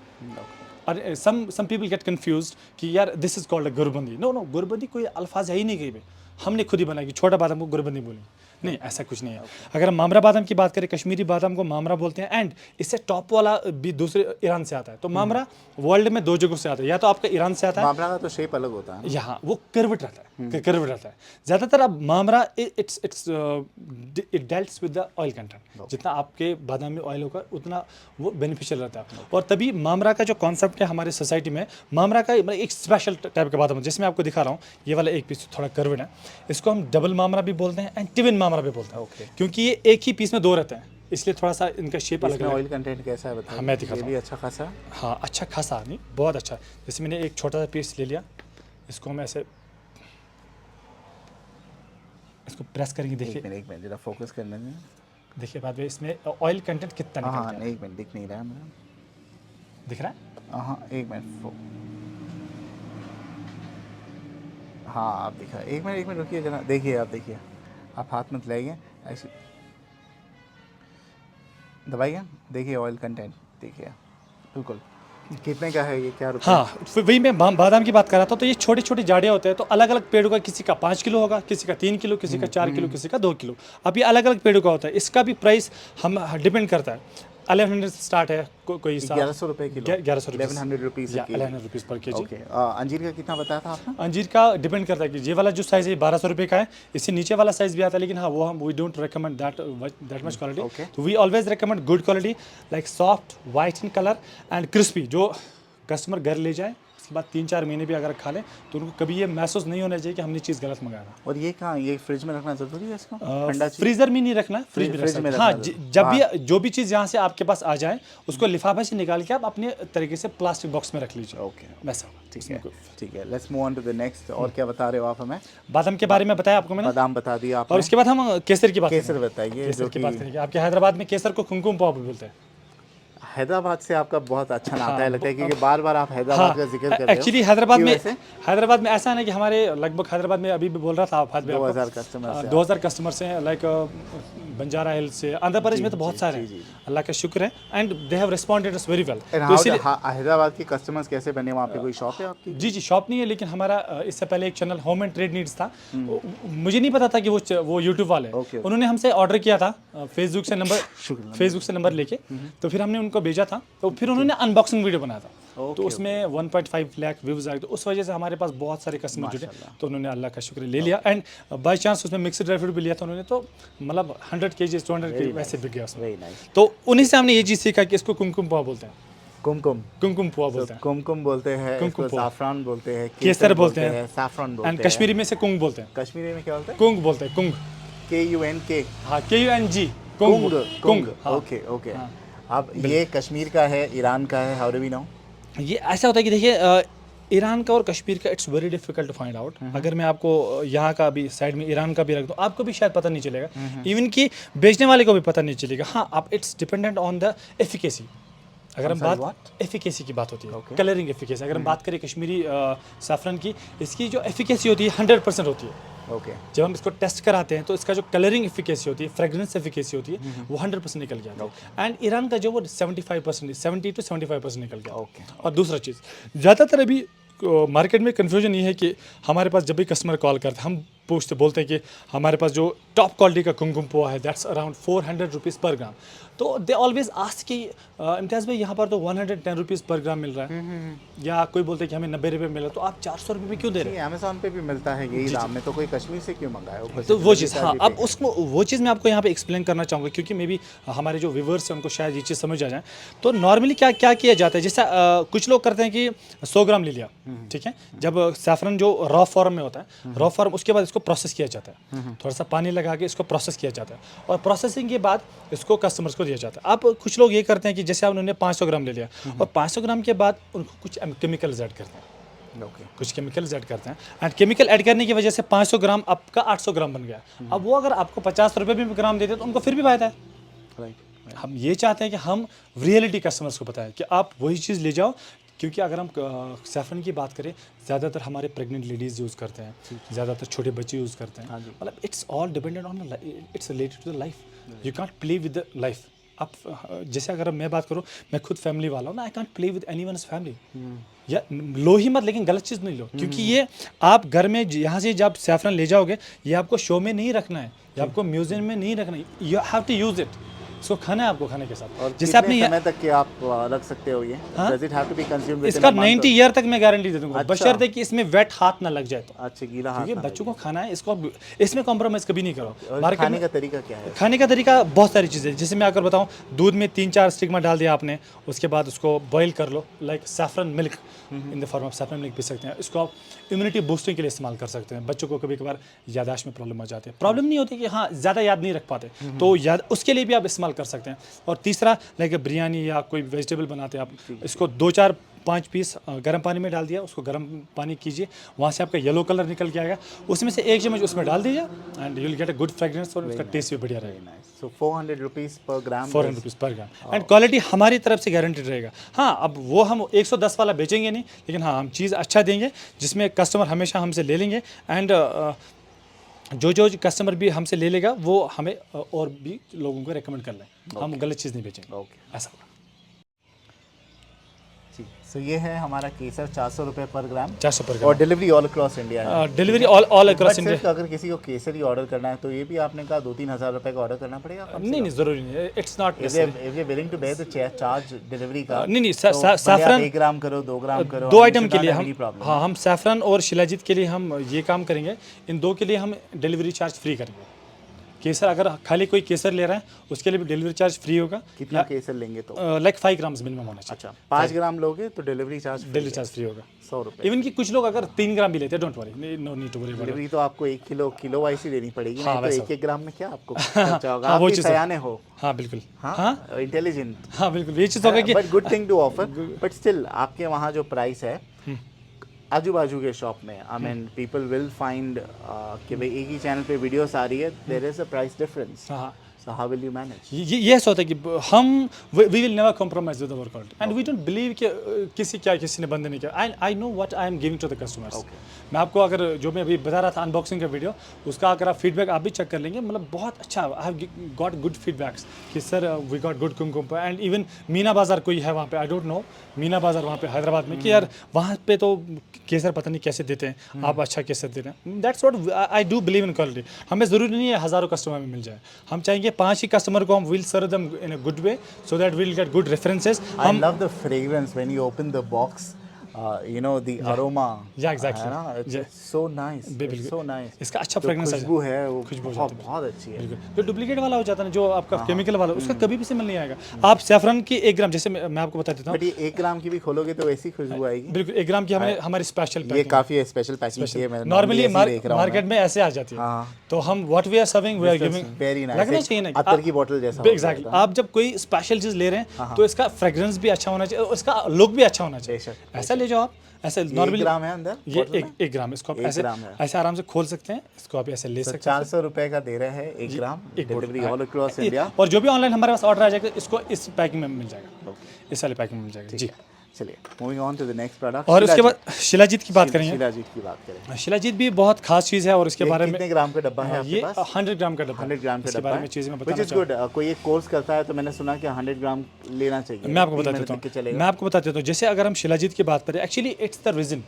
और सम पीपल गेट कंफ्यूज्ड कि यार this is called a gurbandi. No, गुरबंदी कोई अल्फाज है ही नहीं कहीं पे, हमने खुद ही बनाया कि छोटा बादाम को गुरबंदी बोलेंगे, नहीं, ऐसा कुछ नहीं है। अगर हम मामरा बादाम की बात करें, कश्मीरी बादाम को मामरा बोलते हैं, एंड इससे टॉप वाला भी दूसरे ईरान से आता है। तो मामरा वर्ल्ड में 2 जगहों से आता है, या तो आपका ईरान से आता है, मामरा का तो शेप अलग होता है, यहाँ वो कर्वट रहता है, कर्वट रहता है ज़्यादातर। अब Mamra it deals with the oil content, जितना आपके बादाम में ऑयल होगा उतना वो बेनिफिशियल रहता है। और तभी मामरा का जो कॉन्सेप्ट है हमारे सोसाइटी में, मामरा का मतलब एक स्पेशल टाइप का बादाम है, जिसमें आपको दिखा रहा हूँ, ये वाला एक पीस थोड़ा कर्वट है, इसको हम डबल मामरा भी बोलते हैं एंड ट्विन मामरा भी बोलते हैं, क्योंकि ये एक ही पीस में 2 रहते हैं, इसलिए थोड़ा सा इनका शेप अलग है। ऑयल कंटेंट कैसा है बताइए? मैं दिखाता हूँ। ये भी अच्छा खासा है? हाँ, अच्छा खासा नहीं, बहुत अच्छा। जैसे मैंने एक छोटा सा पीस ले लिया, इसको हम ऐसे इसको प्रेस करेंगे, देखिए एक मिनट जरा फोकस करने में, देखिए बाद में इसमें ऑयल कंटेंट कितना निकल हाँ रहा है। एक मिनट, दिख नहीं रहा है मुझे, दिख रहा है? हाँ एक मिनट, हाँ आप दिखा, एक मिनट रुकिए जरा, देखिए आप, देखिए आप हाथ मत लाइए, ऐसे दबाइए, देखिए ऑयल कंटेंट देखिए, बिल्कुल। कितने का है ये, क्या रुपये? हाँ, वही मैं बादाम की बात कर रहा था। तो ये छोटे छोटे जाड़ियाँ होते हैं, तो अलग अलग पेड़ों का किसी का 5 किलो होगा, किसी का 3 किलो, किसी का 4 किलो, किसी का 2 किलो। अब ये अलग अलग पेड़ों का होता है, इसका भी प्राइस हम डिपेंड करता है। 1100 से स्टार्ट है, कोई 1100 रुपये किलो, 1100 रुपीज़, 1100 रुपीज़, 1100 रुपीज़ पर के जी। ओके। अंजीर का कितना बताया था आपने? अंजीर का डिपेंड करता है कि ये वाला जो साइज़ है 1200 रुपये का है, इससे नीचे वाला साइज़ भी आता है, लेकिन हाँ वो हम we don't recommend that much quality. तो we always recommend good quality, like soft white in colour and crispy, जो कस्टमर घर ले जाए, उसके बाद 3-4 महीने भी अगर खा लें तो उनको कभी ये महसूस नहीं होना चाहिए कि हमने चीज़ गलत मंगाया। और ये कहाँ, ये फ्रिज में रखना ज़रूरी है इसको? ठंडा फ्रीजर में नहीं रखना, फ्रिज में रखना। हाँ, जब भी जो भी चीज़ यहाँ से आपके पास आ जाए, उसको लिफाफे से निकाल के आप अपने तरीके से प्लास्टिक बॉक्स में रख लीजिए। ओके, वैसा ठीक है। Let's move on to the next. और क्या बता रहे हो आप हमें? बादाम के बारे में बताया आपको मैंने, बादाम बता दिया आपने, और उसके बाद हम केसर की बात केसर बताइए। केसर की बात करेंगे। आपके हैदराबाद में केसर को कुमकुम पाव भी बोलते हैं। हैदराबाद से आपका बहुत अच्छा नाता है लगता है, क्योंकि बार बार आप हैदराबाद का जिक्र कर रहे हो। एक्चुअली हैदराबाद में ऐसा है ना कि हमारे लगभग हैदराबाद में अभी भी बोल रहा था 2000 कस्टमर्स हैं, लाइक बंजारा हिल्स से, आंध्र प्रदेश में तो बहुत सारे हैं, अल्लाह का शुक्र है, and they have responded us very well. तो इसीलिए हैदराबाद के कस्टमर्स कैसे बने, वहाँ पे कोई शॉप है आपकी? जी शॉप नहीं है, लेकिन हमारा इससे पहले एक channel home and trade needs था, मुझे नहीं पता था कि वो यूट्यूब वाले, उन्होंने हमसे ऑर्डर किया था फेसबुक से नंबर लेके, तो फिर हमने उनको भेजा था, तो फिर उन्होंने अनबॉक्सिंग वीडियो बनाया था, तो उसमें 1.5 लाख व्यूज़ आए, तो उस वजह से हमारे पास बहुत सारे कस्टमर जुड़े, तो उन्होंने अल्लाह का शुक्र ले लिया, एंड बाय चांस उसमें मिक्सड ड्राई फ्रूट भी लिया था उन्होंने, तो मतलब 100 kg 200 kg वैसे बिक गया उसमें। तो उन्हीं से हमने ये चीज़ सीखा कि इसको कुमकुम पुआ बोलते हैं, कुमकुम पुआ बोलते हैं, कुमकुम बोलते हैं, इसको साफरान बोलते हैं, केसर बोलते हैं, साफरान बोलते हैं, एंड कश्मीरी में से कुंग बोलते हैं। कश्मीरी में क्या बोलते हैं? कुंग बोलते हैं, कुंग, KUNK, हाँ KUNG, कुंग। ओके। अब ये कश्मीर का है, ईरान का है, हाउ डू वी नो? ये ऐसा होता है कि देखिए ईरान का और कश्मीर का it's very difficult to find out. अगर मैं आपको यहाँ का भी साइड में ईरान का भी रख दूँ, आपको भी शायद पता नहीं चलेगा, इवन कि बेचने वाले को भी पता नहीं चलेगा। हाँ, आप it's dependent on the efficacy. अगर हम बात एफिकेसी की बात होती है, कलरिंग एफिकेसी, अगर हम बात करें कश्मीरी सैफरन की, इसकी जो एफिकेसी होती है 100% होती है। जब हम इसको टेस्ट कराते हैं तो इसका जो कलरिंग एफिकेसी होती है, फ्रेग्रेंस एफिकेसी होती है, वो 100% निकल गया। एंड ईरान का जो वो 75%, 70 to 75% निकल गया। और दूसरा चीज़, ज़्यादातर अभी मार्केट में कन्फ्यूजन ये है कि हमारे पास जब भी कस्टमर कॉल करते हैं, हम बोलते हैं कि हमारे पास जो टॉप क्वालिटी का कुमकुम पोहा है दैट्स अराउंड 400 रुपीज़ पर ग्राम। तो दे ऑलवेज आस्क कि इम्तियाज़ भाई यहाँ पर तो 110 रुपीज़ पर ग्राम मिल रहा है, या कोई बोलते हैं कि हमें 90 रुपये मिल रहा है, तो आप 400 रुपये में क्यों दे रहे हैं? अमेज़न पे भी मिलता है यही दाम में, तो कोई कश्मीर से क्यों मंगाया? तो वो चीज़, हाँ, अब उसको वो चीज़ मैं आपको यहाँ पे एक्सप्लेन करना चाहूँगा, क्योंकि मे बी हमारे जो व्यूवर्स हैं उनको शायद ये चीज़ समझ आ जाए। तो नॉर्मली क्या किया जाता है, जैसा कुछ लोग करते हैं कि 100 ग्राम ले लिया, ठीक है, जब सैफरन जो रॉ फॉर्म में होता है, रॉ फॉर्म, उसके बाद इसको प्रोसेस किया जाता है, थोड़ा सा पानी लगा के इसको प्रोसेस किया जाता है, और प्रोसेसिंग के बाद इसको कस्टमर्स को दिया जाता है। अब कुछ लोग ये करते हैं कि जैसे उन्होंने 500 ग्राम ले लिया, और 500 ग्राम के बाद उनको कुछ केमिकल्स ऐड करते हैं, कुछ केमिकल्स ऐड करते हैं, एंड केमिकल ऐड करने की वजह से 500 ग्राम आपका 800 ग्राम बन गया। अब वो अगर आपको 50 रुपये भी ग्राम देते तो उनको फिर भी फायदा है। हम ये चाहते हैं कि हम रियलिटी कस्टमर्स को बताएं कि आप वही चीज़ ले जाओ, क्योंकि अगर हम सैफरन की बात करें, ज़्यादातर हमारे प्रेग्नेंट लेडीज़ यूज़ करते हैं, ज़्यादातर छोटे बच्चे यूज़ करते हैं, मतलब it's all dependent on, it's related to the life, you can't play with the life. आप जैसे अगर मैं बात करूँ, मैं खुद फैमिली वाला हूँ ना, I can't play with anyone's family. या लो ही मत, लेकिन गलत चीज़ नहीं लो, क्योंकि ये आप घर में यहाँ से जब सैफरन ले जाओगे, ये आपको शो में नहीं रखना है, ये आपको म्यूजियम में नहीं रखना है, you have to use it, इसको खाना है आपको खाने के साथ। और जैसे आपने समय तक कि आप रख सकते हो ये? Does it have to be consumed within इसका a month? 90 ईयर तक मैं गारंटी दे दूंगा, बशर्ते कि इसमें वेट हाथ ना लग जाए तो। अच्छा, गीला हाथ? क्योंकि बच्चों को खाना है, इसको इसमें कॉम्प्रोमाइज़ कभी नहीं करो। और खाने का तरीका क्या है? खाने का तरीका बहुत सारी चीज़ें, जैसे मैं अगर बताऊँ, दूध में 3-4 स्टिग्मा डाल दिया आपने, उसके बाद उसको बॉईल कर लो, like saffron milk, in the form of saffron milk पी सकते हैं। इसको आप इम्यूनिटी बूस्टिंग के लिए इस्तेमाल कर सकते हैं। बच्चों को कभी कभार याददाश्त में प्रॉब्लम हो जाती है, प्रॉब्लम नहीं होती कि हाँ ज़्यादा याद नहीं रख पाते, तो याद उसके लिए भी आप इस्तेमाल कर सकते हैं। और तीसरा, लाइक बिरयानी या कोई वेजिटेबल बनाते हैं आप, इसको 2-4-5 पीस गर्म पानी में डाल दिया, उसको गर्म पानी कीजिए, वहाँ से आपका येलो कलर निकल के आएगा, उसमें से 1 चम्मच उसमें डाल दीजिए, and you will get a good fragrance, और उसका टेस्ट भी बढ़िया रहेगा। So 400 रुपीज़ पर ग्राम? 400 रुपीज़ पर ग्राम, एंड क्वालिटी हमारी तरफ से गारंटेड रहेगा। हाँ, अब वो हम 110 वाला बेचेंगे नहीं, लेकिन हाँ, हम चीज़ अच्छा देंगे जिसमें कस्टमर हमेशा हमसे ले लेंगे, एंड जो कस्टमर भी हमसे ले लेगा वो हमें और भी लोगों को रेकमेंड कर लें, हम गलत चीज़ नहीं बेचेंगे, ऐसा। सो ये है हमारा केसर, 400 रुपये पर ग्राम, 400 पर ग्राम, और डिलीवरी ऑल अक्रॉस इंडिया है? Delivery all across India. अगर किसी को केसर ही ऑर्डर करना है तो ये भी आपने कहा 2-3 हज़ार रुपये का ऑर्डर करना पड़ेगा? नहीं, ज़रूरी नहीं, इट्स नॉट विलिंग टू पे द चार्ज डिलीवरी का? नहीं, सैफरन 1 ग्राम करो, 2 ग्राम करो, 2 आइटम के लिए हम सैफरन और शिलाजीत के लिए हम ये काम करेंगे, इन 2 के लिए हम डिलीवरी चार्ज फ्री करेंगे। केसर अगर खाली कोई केसर ले रहा है उसके लिए भी डिलीवरी चार्ज फ्री होगा। कितना केसर लेंगे तो? लाइक 5 ग्राम्स मिनिमम होना चाहिए। अच्छा, 5 ग्राम लोगे तो डिलीवरी चार्ज फ्री होगा, 100 रुपये। इवन कि कुछ लोग अगर 3 ग्राम भी लेते हैं, don't worry, no need to worry. Delivery तो आपको 1 किलो वाइज ही देनी पड़ेगी, हाँ, नहीं तो 1-1 ग्राम में क्या आपको खर्चा होगा? आप भी सयाने हो। हाँ बिल्कुल, हाँ, इंटेलिजेंट। हाँ बिल्कुल, ये चीज़ होगा कि but good thing to offer, but still आपके वहाँ जो प्राइस है आजू बाजू के शॉप में, I mean people will find कि भाई एक ही चैनल पे वीडियोस आ रही है, there is a price difference. So how will you manage? ये ऐसा होता है कि हम we will never compromise with our quality and we don't believe कि किसी ने बंद नहीं किया। I know what I am giving to the customers. मैं आपको अगर जो मैं अभी बता रहा था अनबॉक्सिंग का वीडियो, उसका अगर आप फीडबैक आप भी चेक कर लेंगे, मतलब बहुत अच्छा, I have got good feedbacks कि sir we got good kumkum. And even Meena Bazaar कोई है वहाँ पे, आई डोंट नो, मीना बाज़ार वहाँ पे हैदराबाद में, कि यार वहाँ पे तो केसर पता नहीं कैसे देते हैं, आप अच्छा केसर दे रहे हैं। That's what I do believe in quality. हमें ज़रूरी नहीं है हज़ारों कस्टमर में मिल जाए, हम चाहेंगे 5 ही कस्टमर को हम will serve them in a good way so that will get good references. I love the fragrance when you open the box. You know the aroma. Yeah, exactly. है ना? It's so nice. It's so nice. इसका अच्छा जो fragrance खुशबू है वो खुशबू हो बहुत जाती है। बहुत अच्छी है। बिल्कुल, जो डुप्लीकेट वाला हो जाता है ना, जो आपका केमिकल वाला, उसका कभी भी स्मेल नहीं आएगा। आप सैफरन की 1 ग्राम, जैसे मैं आपको बता देता हूँ, बट ये 1 ग्राम की भी खोलोगे तो वैसी खुशबू आएगी। बिल्कुल 1 ग्राम की हमारी स्पेशल ये काफी स्पेशल पैकिंग है। मैं नॉर्मली ऐसे ही देख रहा हूँ मार्केट में ऐसे आ जाती है, हाँ। तो हम what we are serving we are giving, very nice. लगना चाहिए ना अत्तर की बोतल जैसा होता एग्जैक्टली। है। आप जब कोई स्पेशल चीज ले रहे हैं तो इसका फ्रेग्रेंस भी अच्छा होना चाहिए और इसका लुक भी अच्छा होना चाहिए। बेशक, ऐसा ले जाओ आप, ऐसे 1 नॉर्मली ग्राम है अंदर ये बोतल में? 1 ग्राम, इसको आप 1 ऐसे ग्राम है। ऐसे आराम से खोल सकते हैं, इसको आप ऐसे ले तो सकते हैं। 400 रुपए का दे रहे हैं 1 ग्राम, डिलीवरी ऑल अक्रॉस इंडिया। और जो भी ऑनलाइन हमारे पास ऑर्डर आ जाएगा, इसको इस पैकिंग में मिल जाएगा, इस वाले पैकिंग में मिल जाएगा जी। चलिए moving on to the next product. और उसके बाद शिलाजीत की बात करेंगे। शिलाजीत की बात करें। शिलाजीत भी बहुत खास चीज़ है और इसके बारे में कितने ग्राम का डब्बा है आपके ये पास? 100 ग्राम का डब्बा। 100 ग्राम का इसके डब्बा बारे है, में चीज़ें मैं which बताना is good। कोई एक कोर्स करता है तो मैंने सुना कि 100 ग्राम लेना चाहिए। मैं आपको 3 बता महीने देता तक के हूँ, चलेगा। मैं आपको बता देता हूँ। जैसे अगर हम शिलाजीत की बात करें, actually it's the resin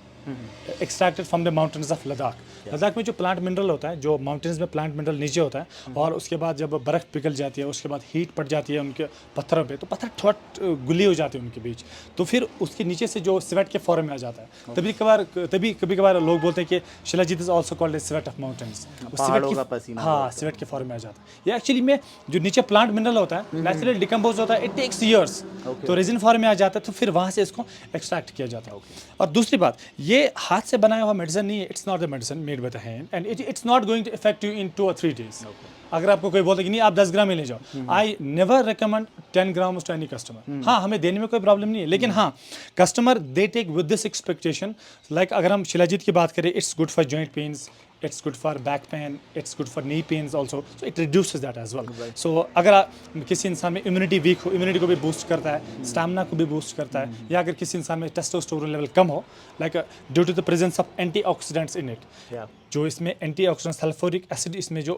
extracted from the mountains of Ladakh. Ladakh में जो प्लांट मिनरल होता है, जो माउंटेन्स में प्लांट मिनरल नीचे होता है, और उसके बाद जब बर्फ़ पिघल जाती है, उसके बाद हीट पड़ जाती है उनके पत्थरों पे, तो पत्थर थोड़ा गुली हो जाती है उनके बीच, तो फिर उसके नीचे से जो स्वेट के फॉर्म में आ जाता है। कभी कभार लोग बोलते हैं कि shilajit is also called sweat of mountains. पहाड़ों का पसीना। हाँ, स्वेट के फॉर्म में आ जाता है। ये एक्चुअली में जो नीचे प्लांट मिनरल होता है, नेचुरली डिकम्पोज होता है, इट टेक्स ईयर्स, तो रेजिन फॉर्म में आ जाता है, तो फिर वहाँ से इसको एक्सट्रैक्ट किया जाता है। और दूसरी बात, ये हाथ से बनाया हुआ मेडिसिन नहीं है, it's not the medicine made by the hand and it's not going to affect you in 2 or 3 days। अगर आपको कोई बोलता है कि नहीं आप 10 ग्राम ही ले जाओ, I never recommend 10 grams to any customer. हाँ, हमें देने में कोई प्रॉब्लम नहीं है, लेकिन हाँ, customer they take with this expectation. Like अगर हम शिलाजीत की बात करें, it's good for joint pains, it's good for back pain, it's good for knee pains also, so it reduces that as well। so अगर किसी इंसान में इम्यूनिटी वीक हो, इम्यूनिटी को भी बूस्ट करता है, स्टैमिना को भी बूस्ट करता है, या अगर किसी इंसान में टेस्टोस्टेरोन लेवल कम हो, like due to the presence of antioxidants in it, जो इसमें एंटीऑक्सीडेंट सल्फ्यूरिक एसिड, इसमें जो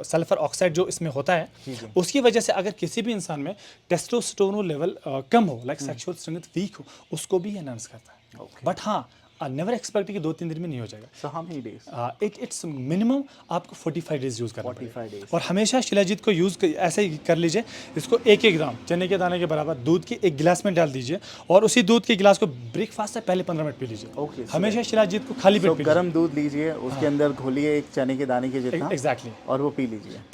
सल्फर ऑक्साइड जो इसमें होता है, उसकी वजह से अगर किसी भी इंसान में टेस्टोस्टेरोन लेवल कम हो, लाइक सेक्सुअल स्ट्रेंथ वीक हो, उसको भी एनहांस करता है। बट हाँ, नेवर एक्सपेक्ट कि 2-3 दिन में नहीं हो जाएगा। So how many days? It's minimum आपको 45 डेज यूज़ करना 45 पड़ेगा। days। और हमेशा शिलाजीत को ऐसे ही कर लीजिए, इसको 1-1 ग्राम चने के दाने के बराबर दूध की 1 गिलास में डाल दीजिए, और उसी दूध के गिलास को ब्रेकफास्ट से पहले 15 मिनट पी लीजिए। Okay, हमेशा शिलाजीत को खाली पेट पी गर्म दूध लीजिए, उसके अंदर घोलिए एक चने के दाने के जितना, एग्जैक्टली, और वो पी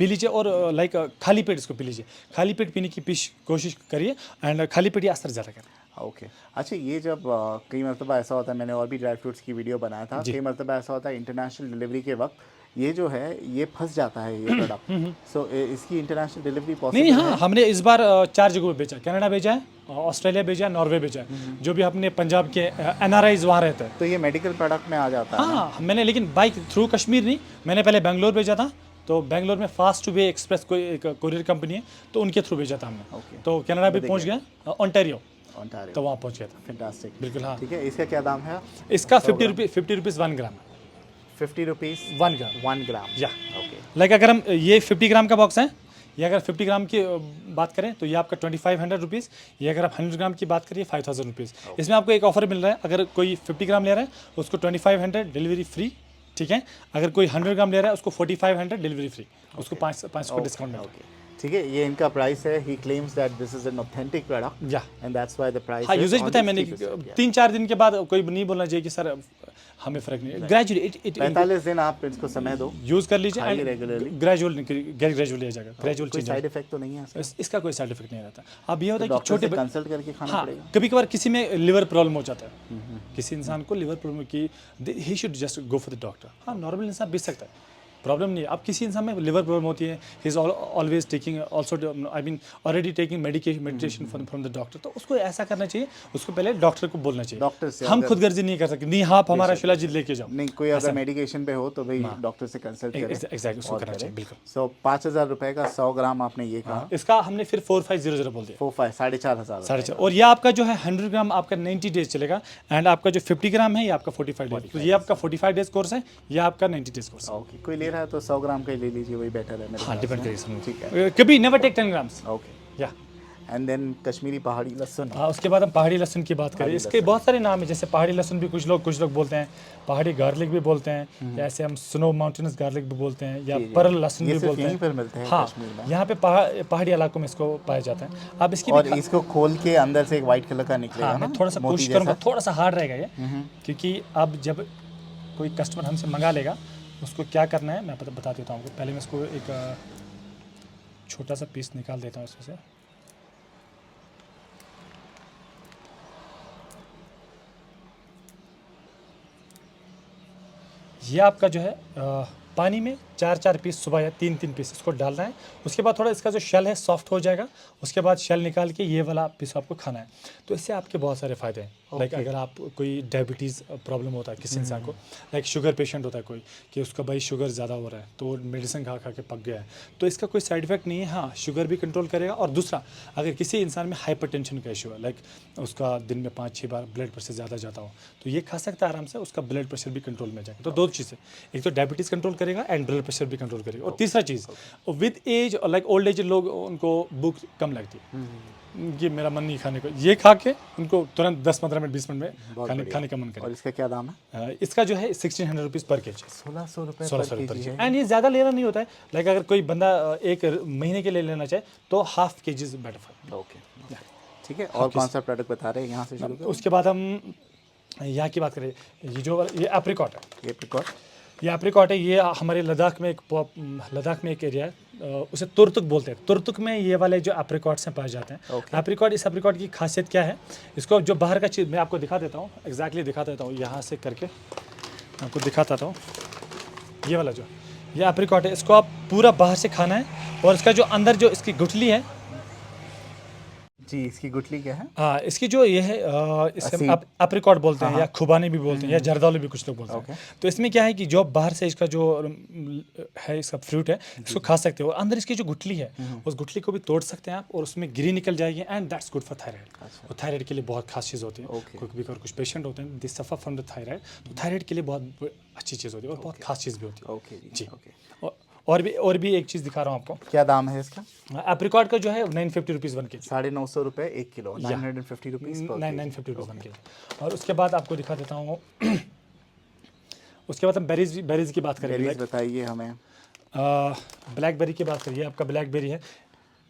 लीजिए और लाइक खाली पेट इसको पी लीजिए। खाली पेट पीने की कोशिश करिए, एंड खाली पेट ही असर ज़्यादा करें। ओके अच्छा, ये जब कई मरतबा ऐसा होता है, मैंने और भी ड्राई फ्रूट्स की वीडियो बनाया था, कई मरतबा ऐसा होता है इंटरनेशनल डिलीवरी के वक्त ये जो है ये फंस जाता है ये प्रोडक्ट। सो इसकी इंटरनेशनल डिलीवरी पॉसिबल नहीं? हाँ, हमने इस बार 4 जगहों पे बेचा, कनाडा भेजा है, ऑस्ट्रेलिया भेजा है, नॉर्वे भेजा है, जो भी अपने पंजाब के NRIs वहाँ रहते हैं। तो ये मेडिकल प्रोडक्ट में आ जाता है? हाँ, मैंने लेकिन बाइक थ्रू कश्मीर नहीं, मैंने पहले बेंगलोर भेजा था, तो बेंगलोर में फास्ट टू वे एक्सप्रेस कोई एक कोरियर कंपनी है, तो उनके थ्रू भेजा था हमने। तो कनाडा भी पहुँच गया, ओंटारियो, तो वहाँ पहुँच गया था। फैंटास्टिक, बिल्कुल। हाँ, ठीक है। इसका क्या दाम है? इसका 50 रुपीज़ 1 ग्राम। 50 रुपीज़ 1 ग्राम, 1 ग्राम या ओके। लाइक अगर हम ये 50 ग्राम का बॉक्स है, ये अगर 50 ग्राम की बात करें तो ये आपका 2500 रुपीज़, ये अगर आप 100 ग्राम की बात करिए 5000 रुपीज़। इसमें आपको एक ऑफर मिल रहा है, अगर कोई 50 ग्राम ले रहा है उसको 2500 डिलीवरी फ्री, ठीक है। अगर कोई 100 ग्राम ले रहा है उसको 4500 डिलीवरी फ्री, उसको 500 का डिस्काउंट मिलेगा। ठीक है, ये इनका प्राइस है। He claims that this is an authentic product, या and that's why the price. हाँ, यूजेज बताया मैंने, 3-4 दिन के बाद कोई नहीं बोलना चाहिए कि सर हमें फ़र्क नहीं। ग्रेजुअली 45 दिन आप इसको समय दो, यूज़ कर लीजिए, रेगुलरली, ग्रेजुअली आ जाएगा, ग्रेजुअल चीज़। साइड इफेक्ट तो नहीं है इसका कोई साइड इफेक्ट नहीं रहता। अब ये होता है कि छोटे कंसल्ट करके खाना पड़ेगा। कभी कभार किसी में लिवर प्रॉब्लम हो जाता है, किसी इंसान को लिवर प्रॉब्लम की, he should just go for the doctor. हाँ, नॉर्मल इंसान बेच सकता है, प्रॉब्लम नहीं है। अब किसी इंसान में लिवर प्रॉब्लम होती है, he is always taking also I mean already taking meditation from the doctor, तो उसको ऐसा करना चाहिए, उसको पहले डॉक्टर को बोलना चाहिए। डॉक्टर से हम खुदगर्जी नहीं कर सकते, नहीं आप हमारा शिलाजीत लेके जाओ, नहीं, कोई अगर मेडिकेशन पे हो तो भाई डॉक्टर से कंसल्ट करें। एग्जैक्ट उसको करना चाहिए बिल्कुल। सो 5,000 रुपए का 100 ग्राम आपने ये कहा, इसका हमने फिर 4500 बोल दिया, 4,500 4,500। और ये आपका जो है 100 ग्राम आपका 90 डेज चलेगा, एंड आपका जो 50 ग्राम है ये आपका 45 डेज, तो ये आपका 45 डेज कोर्स है, ये आपका 90 डेज कोर्स है। ओके, कोई ले रहा है तो 100 ग्राम का ही ले लीजिए, वही बेटर है मेरे हाँ, ख्याल डिपेंड से। करेगी, ठीक है। कभी नेवर टेक 10 ग्राम्स ओके, या। एंड देन कश्मीरी पहाड़ी लहसुन। हाँ, उसके बाद हम पहाड़ी लहसुन की बात करें, इसके बहुत सारे नाम है, जैसे पहाड़ी लहसुन भी कुछ लोग बोलते हैं, पहाड़ी गार्लिक भी बोलते हैं, या ऐसे हम स्नो माउंटेनस गार्लिक भी बोलते हैं, या परल लहसुन भी बोलते हैं। यहीं पर मिलते हैं हाँ, कश्मीर में। यहाँ पे पहाड़ी इलाकों में इसको पाया जाता है। अब इसकी और इसको खोल के अंदर से एक वाइट कलर का निकलेगा हाँ, ना, मैं थोड़ा सा मोती कोशिश करूँगा, जैसा। थोड़ा सा हार्ड रहेगा ये, क्योंकि अब जब कोई कस्टमर हमसे मंगा लेगा, उसको क्या करना है मैं बता देता हूँ आपको। पहले मैं इसको एक छोटा सा पीस निकाल देता हूँ इसमें से। ये आपका जो है पानी में 4-4 पीस सुबह या 3-3 पीस इसको डालना है। उसके बाद थोड़ा इसका जो शेल है सॉफ्ट हो जाएगा, उसके बाद शेल निकाल के ये वाला पीस आपको खाना है। तो इससे आपके बहुत सारे फ़ायदे हैं। लाइक अगर आप कोई डायबिटीज़ प्रॉब्लम होता है किसी इंसान को, लाइक शुगर पेशेंट होता है कोई, कि उसका भाई शुगर ज़्यादा हो रहा है, तो मेडिसिन खा खा के पक गया है, तो इसका कोई साइड इफेक्ट नहीं है। हाँ, शुगर भी कंट्रोल करेगा। और दूसरा, अगर किसी इंसान में हाइपरटेंशन का इशू है, लाइक उसका दिन में 5-6 बार ब्लड प्रेशर ज़्यादा जाता हो, तो ये खा सकता है आराम से, उसका ब्लड प्रेशर भी कंट्रोल में जाएगा। तो दो चीज़ें, एक तो डायबिटीज़ कंट्रोल करेगा एंड ब्लड प्रेशर भी कंट्रोल करेगा। और तीसरा चीज़, with age like old age लोग, उनको भूख कम लगती है, ये मेरा मन नहीं खाने को, ये खा के उनको तुरंत 10-15 मिनट 20 मिनट में खाने का मन करे। और इसका क्या दाम है? इसका जो है 1600 रुपीज़ पर केजी, 1600 रुपये 1600 पर रुपये केजी है। एंड ये ज़्यादा लेना नहीं होता है। लाइक अगर कोई बंदा एक महीने के लिए लेना चाहे तो half KG better for. Okay, ठीक है। और कौन सा प्रोडक्ट बता रहे हैं यहाँ से शुरू करें? उसके बाद हम यहाँ की बात करें, ये एप्रिकॉट है, ये एप्रिकॉट है, ये हमारे लद्दाख में एक एरिया है, उसे तुरतुक बोलते हैं। तुरतुक में ये वाले जो एप्रिकॉट्स हैं पाए जाते हैं। एप्रिकॉट, इस एप्रिकॉट की खासियत क्या है, इसको जो बाहर का चीज़ मैं आपको दिखा देता हूँ, एग्जैक्टली दिखा देता हूँ, यहाँ से करके आपको दिखाता हूँ। ये वाला जो ये एप्रिकॉट है, इसको आप पूरा बाहर से खाना है, और इसका जो अंदर जो इसकी गुठली है जी, इसकी गुठली क्या है? हाँ, इसकी जो ये है, इसे एप्रिकॉट बोलते हैं, या खुबानी भी बोलते हैं, या जर्दालू भी कुछ लोग बोलते हैं। तो इसमें क्या है कि जो बाहर से इसका जो है, इसका फ्रूट है, इसको खा सकते हो, और अंदर इसकी जो गुठली है, उस गुठली को भी तोड़ सकते हैं आप, और उसमें गिरी निकल जाएगी, and that's good for thyroid. और थायराइड के लिए बहुत खास चीज़ होती है। क्योंकि कुछ पेशेंट होते हैं दे सफ़र फ्रॉम द थायराइड, तो थायराइड के लिए बहुत अच्छी चीज़ होती है, और बहुत खास चीज़ भी होती है। ओके जी। और भी एक चीज़ दिखा रहा हूँ आपको। क्या दाम है इसका? एप्रिकॉट का जो है 950 रुपीज़ 1 केजी, 950 रुपये 1 किलो, 950 रुपीज़ 950 रुपीज़ 1 केजी। और उसके बाद आपको दिखा देता हूँ उसके बाद हम बेरीज की बात करेंगे। बताइए हमें। ब्लैकबेरी की बात करिए, आपका ब्लैकबेरी है,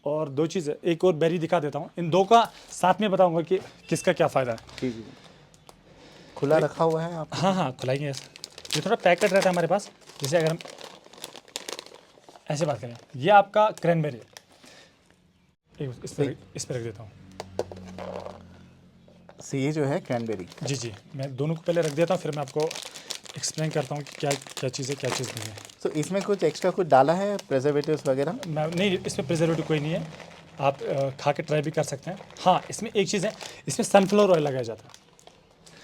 और दो चीज़, एक और बेरी दिखा देता हूँ, इन दो का साथ में बताऊँगा कि किसका क्या फ़ायदा है। जी, खुला रखा हुआ है आप? हाँ, खुलाएंगे। ये थोड़ा पैकेट रहता है हमारे पास। जैसे अगर हम ऐसे बात करें, ये आपका क्रैनबेरी है, इस पर रख देता हूँ। ये जो है क्रैनबेरी। जी, मैं दोनों को पहले रख देता हूँ, फिर मैं आपको एक्सप्लेन करता हूँ कि क्या चीज़ है, क्या चीज़ नहीं है। तो इसमें कुछ एक्स्ट्रा कुछ डाला है, प्रिजर्वेटिव्स वगैरह? नहीं, इसमें प्रिजर्वेटिव कोई नहीं है, आप खा के ट्राई भी कर सकते हैं। हाँ, इसमें एक चीज़ है, इसमें सनफ्लावर ऑयल लगाया जाता है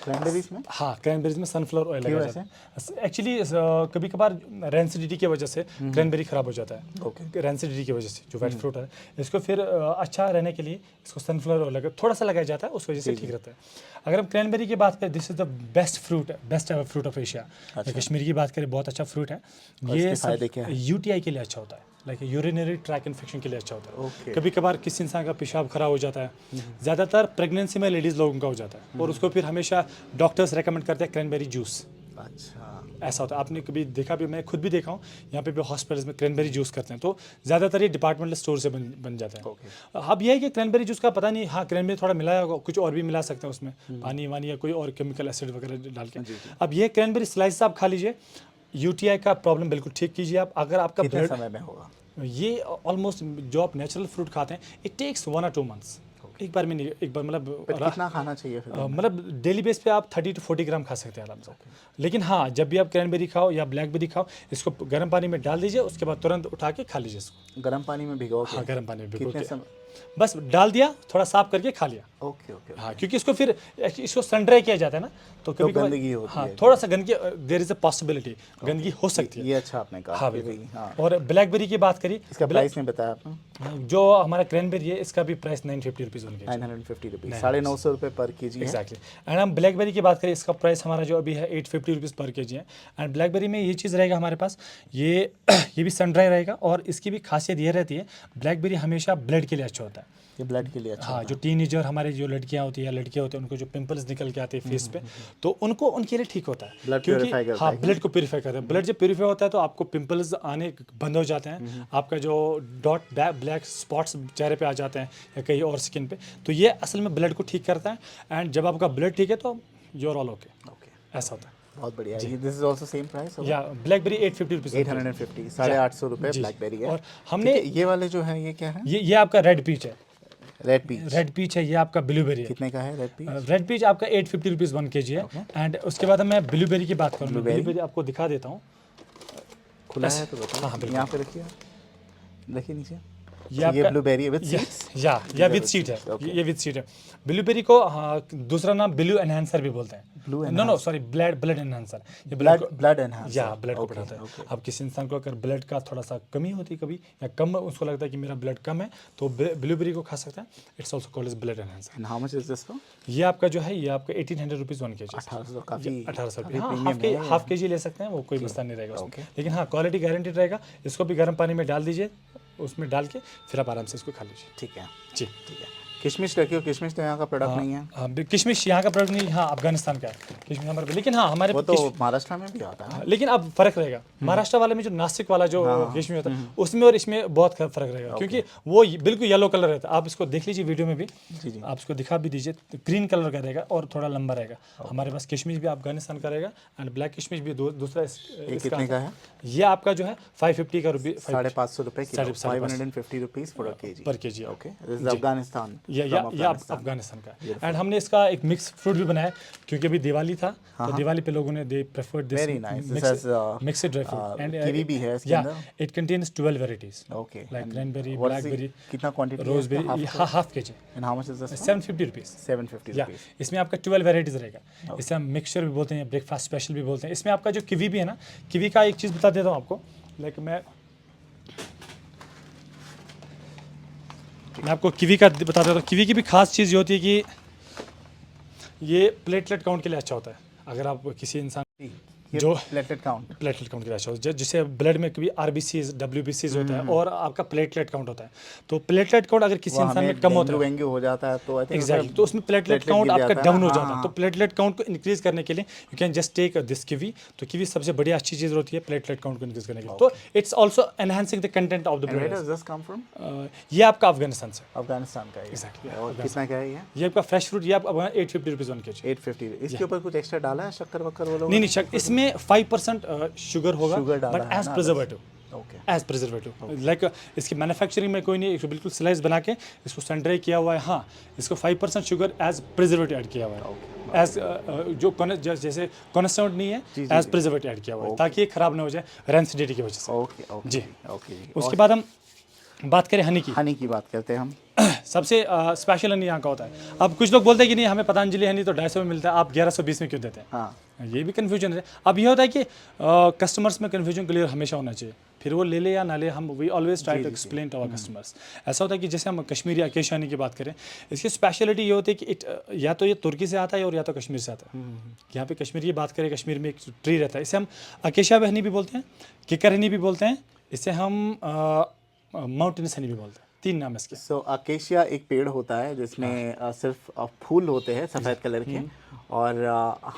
क्रैनबेरीज में। हाँ, क्रैनबेरीज में सनफ्लावर ऑयल लगाया जाता है। एक्चुअली कभी कभार रेंसिडिटी की वजह से क्रैनबेरी ख़राब हो जाता है। रेंसिडिटी की वजह से जो वेट फ्रूट है, इसको फिर अच्छा रहने के लिए इसको सनफ्लावर ऑयल थोड़ा सा लगाया जाता है, उस वजह से ठीक रहता है। अगर हम क्रैनबेरी की बात करें, this is the best ever fruit of Asia. Kashmir की बात करें, बहुत अच्छा फ्रूट है ये। UTI के लिए अच्छा होता है, लाइक यूरिनरी ट्रैक इन्फेक्शन के लिए अच्छा होता है। कभी कभार किसी इंसान का पेशाब खराब हो जाता है, ज़्यादातर प्रेगनेंसी में लेडीज़ लोगों का हो जाता है, और उसको फिर हमेशा डॉक्टर्स रेकमेंड करते हैं क्रैनबेरी जूस। अच्छा, ऐसा होता है। आपने कभी देखा भी, मैं खुद भी देखा हूँ, यहाँ पे भी हॉस्पिटल्स में क्रैनबेरी जूस करते हैं, तो ज़्यादातर ये डिपार्टमेंटल स्टोर से बन जाता है। अब यह है कि क्रैनबेरी जूस का पता नहीं, हाँ क्रैनबेरी थोड़ा मिलाया होगा, कुछ और भी मिला सकते हैं उसमें, पानी वानी या कोई और केमिकल एसिड वगैरह डाल के। अब ये क्रैनबेरी स्लाइस आप खा लीजिए, UTI का प्रॉब्लम बिल्कुल ठीक कीजिए आप। अगर आपका कितने समय में होगा ये? ऑलमोस्ट जो आप नेचुरल फ्रूट खाते हैं, इट टेक्स 1 or 2 months। एक बार में नहीं, एक बार मतलब बट कितना खाना चाहिए फिर? मतलब डेली बेस पे आप 30 to 40 ग्राम खा सकते हैं आराम से। लेकिन हाँ, जब भी आप क्रैनबेरी खाओ या ब्लैकबेरी खाओ, इसको गर्म पानी में डाल दीजिए, उसके बाद तुरंत उठा के खा लीजिए इसको। गर्म पानी में भिगो के? हाँ, गर्म पानी में भिगो कितने के समय? बस डाल दिया, थोड़ा साफ करके खा लिया। Okay okay. हाँ, क्योंकि इसको फिर इसको सन ड्राई किया जाता है ना, तो कभी गंदगी होती हाँ है। थोड़ा सा गंदगी, देयर इज अ पॉसिबिलिटी गंदगी हो सकती है। ये अच्छा आपने कहा। हाँ कि बिल्कुल। भाई, हाँ। और ब्लैकबेरी की बात करी, इसका प्राइस नहीं बताया आपने? जो हमारा क्रैनबेरी है इसका भी प्राइस 950 रुपीज़ उनके। 950 रुपीज़, 950 रुपये पर के जी है। एग्जैक्टली। एंड हम ब्लैकबेरी की बात करें, इसका प्राइस हमारा जो अभी है 850 रुपीज़ पर केजी है। एंड ब्लैकबेरी में ये चीज़ रहेगा हमारे पास, ये भी सन ड्राई रहेगा, और इसकी भी खासियत ये रहती है, ब्लैकबेरी हमेशा ब्लड के लिए अच्छा होता है। ये ब्लड के लिए अच्छा हाँ, जो टीनेजर हमारे जो लड़कियां होती है या लड़के होते हैं, उनको जो पिंपल्स निकल के आते हैं फेस पे, तो उनको उनके लिए ठीक होता है। Blood क्योंकि purify करता हाँ, है ब्लड को प्यूरीफाई करता है। ब्लड जब प्यूरीफाई होता है तो आपको पिंपल्स आने बंद हो जाते हैं, आपका जो डॉट ब्लैक स्पॉट्स चेहरे पे आ जाते हैं या कहीं और स्किन पे, तो ये असल में ब्लड को ठीक करता है। एंड जब आपका ब्लड ठीक है तो यू आर ऑल ओके। ऐसा होता है। बहुत बढ़िया। ये this is also same price? या ब्लैकबेरी 850 रुपीज़। 850, 850 रुपये जी। ब्लैकबेरी है। और हमने ये वाले जो है ये क्या है? ये आपका रेड पीच है। Red peach? रेड पीच है, ये आपका ब्लूबेरी है। कितने का है रेड पीच? रेड पीच आपका 850 रुपीज़ 1 kg है। एंड उसके बाद मैं ब्लूबेरी की बात करूँ, ब्लूबेरी आपको दिखा देता हूँ। खुला है तो बताओ। हाँ, बिल्कुल। यहाँ पे रखिए, देखिए नीचे। ये ये आपका ब्लूबेरी है विद सीड्स? या विद सीड है। ये विद सीड है। ब्लूबेरी को हाँ, दूसरा नाम ब्लू एनहांसर भी बोलते हैं। Blue no sorry, blood enhancer. ये ब्लड एनहांसर। या ब्लड को बढ़ाता है। अब किसी इंसान को अगर ब्लड का थोड़ा सा कमी होती है कभी, या कम उसको लगता है कि मेरा ब्लड कम है, तो ब्लूबेरी को खा सकता है। It's also called as blood enhancer. And how much is this for? ये आपका जो है, ये आपका 1800 रुपीज़ 1 kg। 1800, काफी 1800 रुपये। काफी हाँ, premium है। हाफ के जी ले सकते हैं, वो कोई मसला नहीं रहेगा उसमें। लेकिन हाँ, क्वालिटी गारंटीड रहेगा। इसको भी गर्म पानी में डाल दीजिए, उसमें डाल के फिर आप आराम से इसको खा लीजिए। ठीक है जी। ठीक है। किशमिश रखियो, किशमिश तो यहाँ का प्रोडक्ट नहीं है। हाँ, किशमिश यहाँ का प्रोडक्ट नहीं, हाँ अफगानिस्तान का है किशमिश हमारे। लेकिन हाँ, हमारे वो तो महाराष्ट्र में भी आता है। लेकिन अब फर्क रहेगा। महाराष्ट्र वाले में जो नासिक वाला जो किशमिश होता है, उसमें और इसमें बहुत फर्क रहेगा, क्योंकि वो बिल्कुल येलो कलर रहता है। आप इसको देख लीजिए वीडियो में भी, आप इसको दिखा भी दीजिए, ग्रीन कलर का रहेगा और थोड़ा लंबा रहेगा। हमारे पास किशमिश भी अफगानिस्तान का रहेगा, एंड ब्लैक किशमिश भी दूसरा। कितने का है? ये आपका जो है 550 का रुपये, 550 रुपये किलो, 550 रुपीज़ पर KG. Okay, this is Afghanistan. या अफगानिस्तान का। एंड हमने इसका एक मिक्स फ्रूट भी बनाया, क्योंकि अभी दिवाली था, तो दिवाली पे लोगों ने they preferred this very nice. This is mixed dry fruit. And kiwi भी है इसके या अंदर? It contains 12 varieties, okay, like cranberry, what is blackberry, कितना quantity? Raspberry, half KG. And how much is this? 750 rupees. 750 या rupees. इसमें आपका 12 varieties रहेगा। इसे हम मिक्सचर भी बोलते हैं, ब्रेकफास्ट स्पेशल भी बोलते हैं। इसमें आपका जो किवी भी है ना, किवी का एक चीज़ बता देता हूँ आपको। लाइक मैं आपको किवी का बता देता हूँ। किवी की भी खास चीज़ ये होती है कि ये प्लेटलेट काउंट के लिए अच्छा होता है। अगर आप किसी इंसान जो प्लेटलेट काउंट के लिए अच्छा होता है, जिसे ब्लड में कभी RBCs WBCs होता है, और आपका प्लेटलेट काउंट होता है, तो प्लेटलेट काउंट अगर किसी इंसान में कम होता है, डेंगू हो जाता है, तो आई थिंक एग्जैक्टली, तो उसमें प्लेटलेट काउंट आपका डाउन हो जाता है। तो प्लेटलेट काउंट को इंक्रीज करने के लिए you can just take this kiwi. तो किवी सबसे बढ़िया अच्छी चीज़ होती है प्लेटलेट काउंट को इंक्रीज करने के लिए। तो it's also enhancing the content of the where blood. Does this come from? ये आपका अफगानिस्तान से। अफगानिस्तान का है। Exactly, और कितना का है ये? आपका फ्रेश फ्रूट, ये आप 850 रुपीज़ 1 kg। 850। इसके ऊपर कुछ एक्स्ट्रा डाला है, शक्कर वक्कर वो लोग? नहीं, इसमें 5% शुगर होगा, Sugar डाला बट है एज ना, preservative. Okay, as preservative. Like इसकी मैन्युफैक्चरिंग में कोई नहीं, इसको बिल्कुल स्लाइस बना के इसको सन ड्राई किया हुआ है। हाँ, इसको 5% शुगर एज प्रिजर्वेटिव ऐड किया हुआ है। एज जो जैसे कॉन्स्टेंट नहीं है, एज प्रिजर्वेटिव ऐड किया हुआ है, ताकि ये खराब ना हो जाए रेंसिडिटी की वजह से। ओके जी। ओके। उसके बाद हम बात करें हनी की। हनी की बात करते हैं हम। सबसे स्पेशल हनी यहाँ का होता है। अब कुछ लोग बोलते हैं कि नहीं, हमें पतंजलि हनी तो 250 में मिलता है, आप 1120 में क्यों देते हैं? हाँ, ये भी कन्फ्यूजन है। अब ये होता है कि कस्टमर्स में कन्फ्यूजन क्लियर हमेशा होना चाहिए, फिर वो ले या ना ले, हम we always try to explain to our customers. ऐसा होता है कि जैसे हम कश्मीरी अकेशिया हनी की बात करें, इसकी स्पेशलिटी ये होती है कि या तो ये तुर्की से आता है और या तो कश्मीर से आता है। यहाँ पे कश्मीर की बात करें, कश्मीर में एक ट्री रहता है, इसे हम अकेशिया हनी भी बोलते हैं, किकर हनी भी बोलते हैं, इसे हम माउंटेनस हनी भी बोलते हैं। 3 नाम है इसके। सो अकेशिया एक पेड़ होता है जिसमें सिर्फ फूल होते हैं सफ़ेद कलर के, और